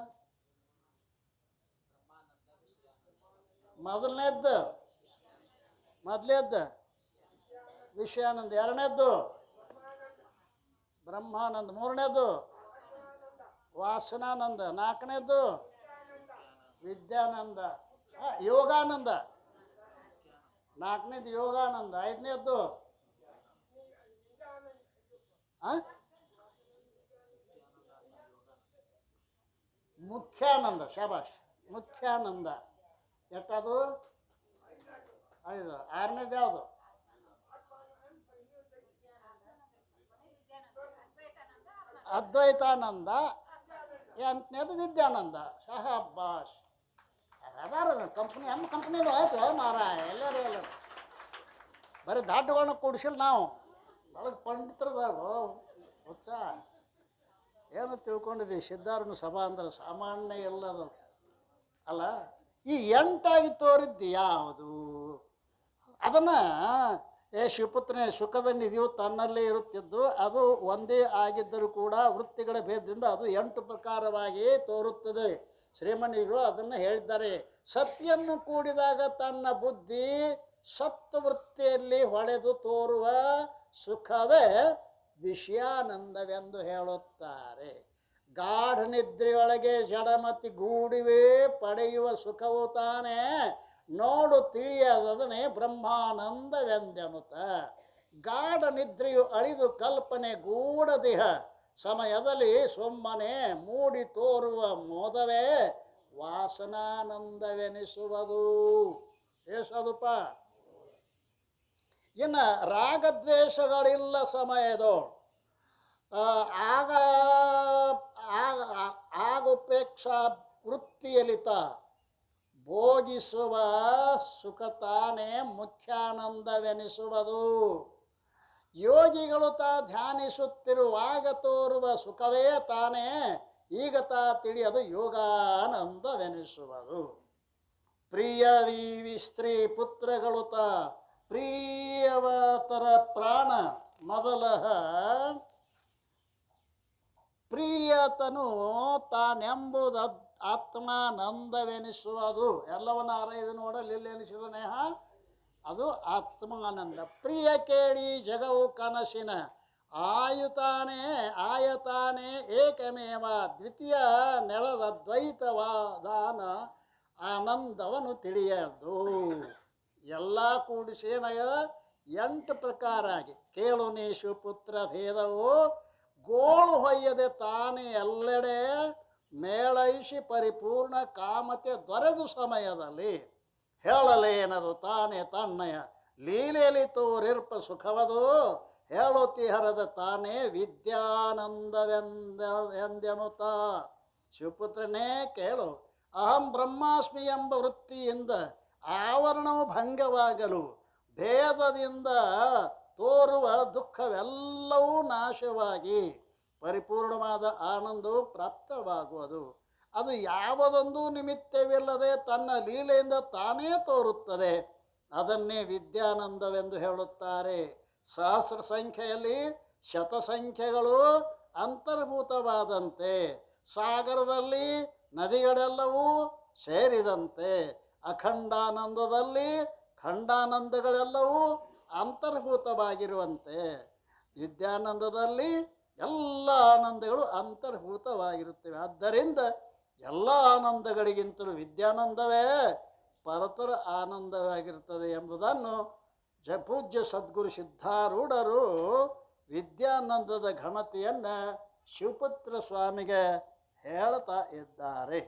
ಮೊದಲೇದ್ದು ವಿಷಯಾನಂದ, ಎರಡನೇದ್ದು ಬ್ರಹ್ಮಾನಂದ, ಮೂರನೇದ್ದು ವಾಸನಾನಂದ, ನಾಲ್ಕನೇದ್ದು ವಿದ್ಯಾನಂದ, ಯೋಗಾನಂದ, ನಾಲ್ಕನೇದು ಯೋಗಾನಂದ, ಐದನೇದ್ದು ಮುಖ್ಯಾನಂದ. ಶಾಬಾಷ್, ಮುಖ್ಯಾನಂದ. ಎಷ್ಟದು? ಐದು. ಆರನೇದು ಯಾವುದು? ಅದ್ವೈತಾನಂದ. ಎಂಟನೇದು ವಿದ್ಯಾನಂದ. ಶಹಬ್ಬಾಷ್. ಅದಾರ ಕಂಪ್ನಿ, ನಮ್ಮ ಕಂಪ್ನಿಲೂ ಆಯ್ತು ಮಾರಾಯ. ಎಲ್ಲರೂ ಬರೀ ದಾಟುಗಳನ್ನ ಕೂಡಿಸಿಲ್ಲ ನಾವು. ಒಳಗೆ ಪಂಡಿತರದಾರು ಹುಚ್ಚ. ಏನು ತಿಳ್ಕೊಂಡಿದ್ದೀವಿ, ಸಿದ್ಧಾರೂಢ ಸಭಾ ಅಂದ್ರೆ ಸಾಮಾನ್ಯ ಎಲ್ಲದು ಅಲ್ಲ. ಈ ಎಂಟಾಗಿ ತೋರಿದ್ದು ಯಾವುದು? ಅದನ್ನು ಶಿವಪುತ್ರನೇ ಸುಖದ ನಿಧಿಯು ತನ್ನಲ್ಲೇ ಇರುತ್ತಿದ್ದು ಅದು ಒಂದೇ ಆಗಿದ್ದರೂ ಕೂಡ ವೃತ್ತಿಗಳ ಭೇದದಿಂದ ಅದು 8 ಪ್ರಕಾರವಾಗಿ ತೋರುತ್ತದೆ. ಶ್ರೀಮಣಿಯರು ಅದನ್ನು ಹೇಳಿದ್ದಾರೆ. ಸತ್ಯನ್ನು ಕೂಡಿದಾಗ ತನ್ನ ಬುದ್ಧಿ ಸತ್ವವೃತ್ತಿಯಲ್ಲಿ ಹೊಳೆದು ತೋರುವ ಸುಖವೇ ವಿಷಯಾನಂದವೆಂದು ಹೇಳುತ್ತಾರೆ. ಗಾಢ ನಿದ್ರೆಯೊಳಗೆ ಜಡಮತಿ ಗೂಡಿವೆ ಪಡೆಯುವ ಸುಖವು ತಾನೇ ನೋಡು ತಿಳಿಯದದನೆ ಬ್ರಹ್ಮಾನಂದವೆಂದೆನುತ. ಗಾಢ ನಿದ್ರೆಯು ಅಳಿದು ಕಲ್ಪನೆ ಗೂಢದೇಹ ಸಮಯದಲ್ಲಿ ಸುಮ್ಮನೆ ಮೂಡಿ ತೋರುವ ಮೋದವೇ ವಾಸನಾನಂದವೆನಿಸುವುದು. ಎಸದುಪ. ಇನ್ನು ರಾಗದ್ವೇಷಗಳಿಲ್ಲ ಸಮಯದೋಳು ಆಗುಪೇಕ್ಷಾ ವೃತ್ತಿಯಲಿತ ಭೋಗಿಸುವ ಸುಖ ತಾನೇ ಮುಖ್ಯಾನಂದವೆನಿಸುವುದು. ಯೋಗಿಗಳು ಧ್ಯಾನಿಸುತ್ತಿರುವಾಗ ತೋರುವ ಸುಖವೇ ತಾನೇ ಈಗ ತಿಳಿಯದು ಯೋಗಾನಂದವೆನಿಸುವುದು. ಪ್ರಿಯವಿ ಸ್ತ್ರೀ ಪುತ್ರಗಳು ಪ್ರಿಯವತರ ಪ್ರಾಣ ಮೊದಲಹ ಪ್ರಿಯತನು ತಾನೆಂಬುದು ಆತ್ಮಾನಂದವೆನಿಸುವುದು. ಎಲ್ಲವನ್ನ ಆರೈದು ನೋಡಲಿಲ್ಲ ಎನಿಸಿದ ನೇಹ ಅದು ಆತ್ಮಾನಂದ. ಪ್ರಿಯ ಕೇಳಿ ಜಗವು ಕನಸಿನ ಆಯತಾನೇ ಏಕಮೇವ ದ್ವಿತೀಯ ನೆಲದ ದ್ವೈತವಾದಾನ ಆನಂದವನ್ನು ತಿಳಿಯದು. ಎಲ್ಲ ಕೂಡಿಸಿ ಏನಾಗ್ಯದ 8 ಪ್ರಕಾರ ಆಗಿ ಕೇಳು ನೀಶು ಪುತ್ರ ಭೇದವು ಗೋಳು ಹೊಯ್ಯದೆ ತಾನೇ ಎಲ್ಲೆಡೆ ಮೇಳೈಸಿ ಪರಿಪೂರ್ಣ ಕಾಮತೆ ದೊರೆದು ಸಮಯದಲ್ಲಿ ಹೇಳಲೇನದು ತಾನೇ ತನ್ನಯ ಲೀಲೆಯಲ್ಲಿ ತೋರಿರ್ಪ ಸುಖವದು ಹೇಳುತ್ತಿಹರದ ತಾನೇ ವಿದ್ಯಾನಂದವೆಂದೆನುತ. ಶಿವಪುತ್ರನೇ ಕೇಳು, ಅಹಂ ಬ್ರಹ್ಮಾಸ್ಮಿ ಎಂಬ ವೃತ್ತಿಯಿಂದ ಆವರಣವು ಭಂಗವಾಗಲು ಭೇದದಿಂದ ತೋರುವ ದುಃಖವೆಲ್ಲವೂ ನಾಶವಾಗಿ ಪರಿಪೂರ್ಣವಾದ ಆನಂದವು ಪ್ರಾಪ್ತವಾಗುವುದು. ಅದು ಯಾವುದೊಂದು ನಿಮಿತ್ತವಿಲ್ಲದೆ ತನ್ನ ಲೀಲೆಯಿಂದ ತಾನೇ ತೋರುತ್ತದೆ. ಅದನ್ನೇ ವಿದ್ಯಾನಂದವೆಂದು ಹೇಳುತ್ತಾರೆ. ಸಹಸ್ರ ಸಂಖ್ಯೆಯಲ್ಲಿ ಶತಸಂಖ್ಯೆಗಳು ಅಂತರ್ಭೂತವಾದಂತೆ ಸಾಗರದಲ್ಲಿ ನದಿಗಳೆಲ್ಲವೂ ಸೇರಿದಂತೆ ಅಖಂಡಾನಂದದಲ್ಲಿ ಖಂಡಾನಂದಗಳೆಲ್ಲವೂ ಅಂತರ್ಭೂತವಾಗಿರುವಂತೆ ವಿದ್ಯಾನಂದದಲ್ಲಿ ಎಲ್ಲ ಆನಂದಗಳು ಅಂತರ್ಭೂತವಾಗಿರುತ್ತವೆ. ಆದ್ದರಿಂದ ಎಲ್ಲ ಆನಂದಗಳಿಗಿಂತಲೂ ವಿದ್ಯಾನಂದವೇ ಪರತರ ಆನಂದವಾಗಿರುತ್ತದೆ ಎಂಬುದನ್ನು ಪೂಜ್ಯ ಸದ್ಗುರು ಸಿದ್ಧಾರೂಢರು ವಿದ್ಯಾನಂದದ ಘನತೆಯನ್ನು ಶಿವಪುತ್ರ ಸ್ವಾಮಿಗೆ ಹೇಳ್ತಾ ಇದ್ದಾರೆ.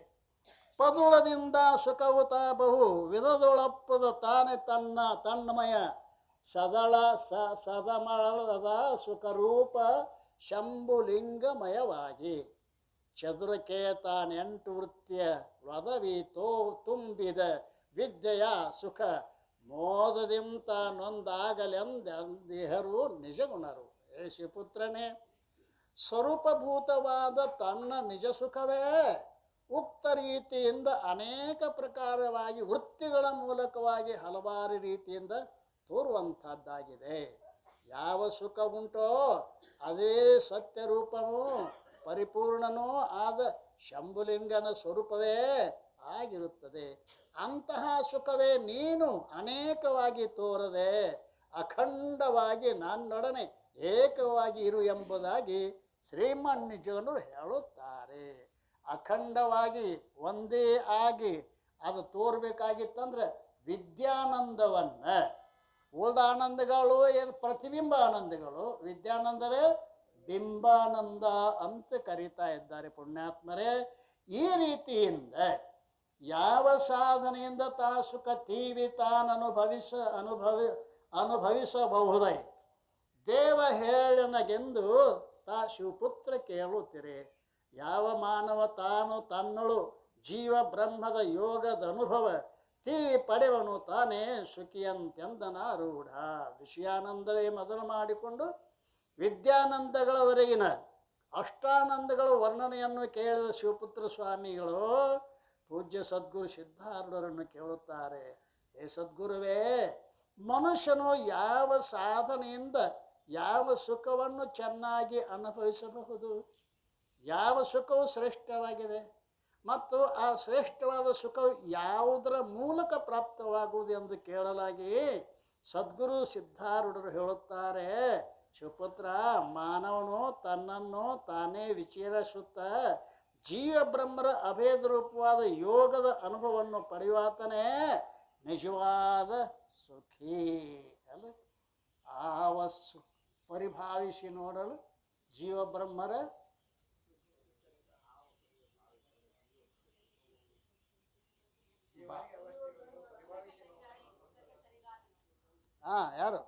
ಪದುಳದಿಂದ ಸುಖವುತ ಬಹು ವಿಧದೊಳಪ್ಪದ ತಾನೆ ತನ್ನಮಯ ಸದಮಳದ ಸುಖರೂಪ ಶಂಭುಲಿಂಗಮಯವಾಗಿ ಚದುರಕ್ಕೆ ತಾನೆಂಟು ವೃತ್ತಿಯ ಒದವಿ ತುಂಬಿದ ವಿದ್ಯೆಯ ಸುಖ ಮೋದದಿಂತ ನೊಂದಾಗಲೆಂದಿಹರು ನಿಜಗುಣರು. ಹೇ ಶಿವಪುತ್ರನೇ, ಸ್ವರೂಪಭೂತವಾದ ತನ್ನ ನಿಜ ಸುಖವೇ ಉಕ್ತ ರೀತಿಯಿಂದ ಅನೇಕ ಪ್ರಕಾರವಾಗಿ ವೃತ್ತಿಗಳ ಮೂಲಕವಾಗಿ ಹಲವಾರು ರೀತಿಯಿಂದ ತೋರುವಂಥದ್ದಾಗಿದೆ. ಯಾವ ಸುಖ ಉಂಟೋ ಅದೇ ಸತ್ಯರೂಪನೂ ಪರಿಪೂರ್ಣನೂ ಆದ ಶಂಭುಲಿಂಗನ ಸ್ವರೂಪವೇ ಆಗಿರುತ್ತದೆ. ಅಂತಹ ಸುಖವೇ ನೀನು ಅನೇಕವಾಗಿ ತೋರದೆ ಅಖಂಡವಾಗಿ ನನ್ನೊಡನೆ ಏಕವಾಗಿ ಇರು ಎಂಬುದಾಗಿ ಶ್ರೀಮನ್ನಿಜರು ಹೇಳುತ್ತಾರೆ. ಅಖಂಡವಾಗಿ ಒಂದೇ ಆಗಿ ಅದು ತೋರ್ಬೇಕಾಗಿತ್ತಂದ್ರೆ ವಿದ್ಯಾನಂದವನ್ನು, ಉಳಿದ ಆನಂದಗಳು ಏನು ಪ್ರತಿಬಿಂಬ ಆನಂದಗಳು, ವಿದ್ಯಾನಂದವೇ ಬಿಂಬಾನಂದ ಅಂತ ಕರೀತಾ ಇದ್ದಾರೆ ಪುಣ್ಯಾತ್ಮರೇ. ಈ ರೀತಿಯಿಂದ ಯಾವ ಸಾಧನೆಯಿಂದ ತಾ ಸುಖ ತೀವಿ ತಾನು ಅನುಭವಿಸಬಹುದೇ ದೇವ ಹೇಳನಗೆಂದು ತಾ ಶಿವಪುತ್ರ ಕೇಳುತ್ತೀರಿ. ಯಾವ ಮಾನವ ತಾನು ತನ್ನಳು ಜೀವ ಬ್ರಹ್ಮದ ಯೋಗದ ಅನುಭವ ತೀವಿ ಪಡೆವನು ತಾನೇ ಸುಖಿಯಂತೆಂದನ ರೂಢ. ವಿಷಯಾನಂದವೇ ಮೊದಲು ಮಾಡಿಕೊಂಡು ವಿದ್ಯಾನಂದಗಳವರೆಗಿನ ಅಷ್ಟಾನಂದಗಳ ವರ್ಣನೆಯನ್ನು ಕೇಳಿದ ಶಿವಪುತ್ರ ಸ್ವಾಮಿಗಳು ಪೂಜ್ಯ ಸದ್ಗುರು ಸಿದ್ಧಾರೂಢರನ್ನು ಕೇಳುತ್ತಾರೆ. ಹೇ ಸದ್ಗುರುವೇ, ಮನುಷ್ಯನು ಯಾವ ಸಾಧನೆಯಿಂದ ಯಾವ ಸುಖವನ್ನು ಚೆನ್ನಾಗಿ ಅನುಭವಿಸಬಹುದು, ಯಾವ ಸುಖವು ಶ್ರೇಷ್ಠವಾಗಿದೆ ಮತ್ತು ಆ ಶ್ರೇಷ್ಠವಾದ ಸುಖವು ಯಾವುದರ ಮೂಲಕ ಪ್ರಾಪ್ತವಾಗುವುದು ಎಂದು ಕೇಳಲಾಗಿ ಸದ್ಗುರು ಸಿದ್ಧಾರೂಢರು ಹೇಳುತ್ತಾರೆ, ಶಿವಪುತ್ರ, ಮಾನವನು ತನ್ನನ್ನು ತಾನೇ ವಿಚಾರಿಸುತ್ತ ಜೀವ ಬ್ರಹ್ಮರ ಅಭೇದ ರೂಪವಾದ ಯೋಗದ ಅನುಭವವನ್ನು ಪಡೆಯುವಾತನೇ ನಿಜವಾದ ಸುಖಿ ಅಲ್ಲ. ಆವಸ್ಸು ಪರಿಭಾವಿಸಿ ನೋಡಲು ಜೀವ ಬ್ರಹ್ಮರ ಯಾರು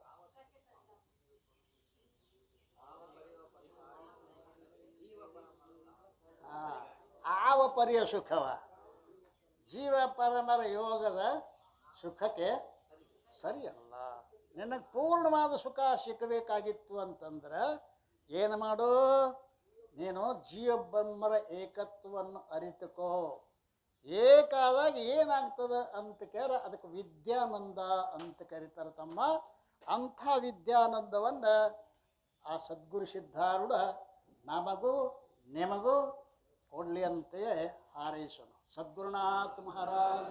ಆವ ಪರಿಯ ಸುಖವ ಜೀವ ಪರಮರ ಯೋಗದ ಸುಖಕ್ಕೆ ಸರಿಯಲ್ಲ. ನಿನಗೆ ಪೂರ್ಣವಾದ ಸುಖ ಸಿಕ್ಕಬೇಕಾಗಿತ್ತು ಅಂತಂದ್ರೆ ಏನು ಮಾಡು, ನೀನು ಜೀವ ಬ್ರಹ್ಮರ ಏಕತ್ವವನ್ನು ಅರಿತುಕೋ. ಏಕಾದಾಗ ಏನಾಗ್ತದೆ ಅಂತ ಕೇಳ ಅದಕ್ಕೆ ವಿದ್ಯಾನಂದ ಅಂತ ಕರೀತಾರೆ ತಮ್ಮ. ಅಂಥ ವಿದ್ಯಾನಂದವನ್ನು ಆ ಸದ್ಗುರು ಸಿದ್ಧಾರೂಢ ನಮಗೂ ನಿಮಗೂ ಕೊಡಲಿ ಅಂತೆಯೇ ಹಾರೈಸೋಣ. ಸದ್ಗುರುನಾಥ ಮಹಾರಾಜ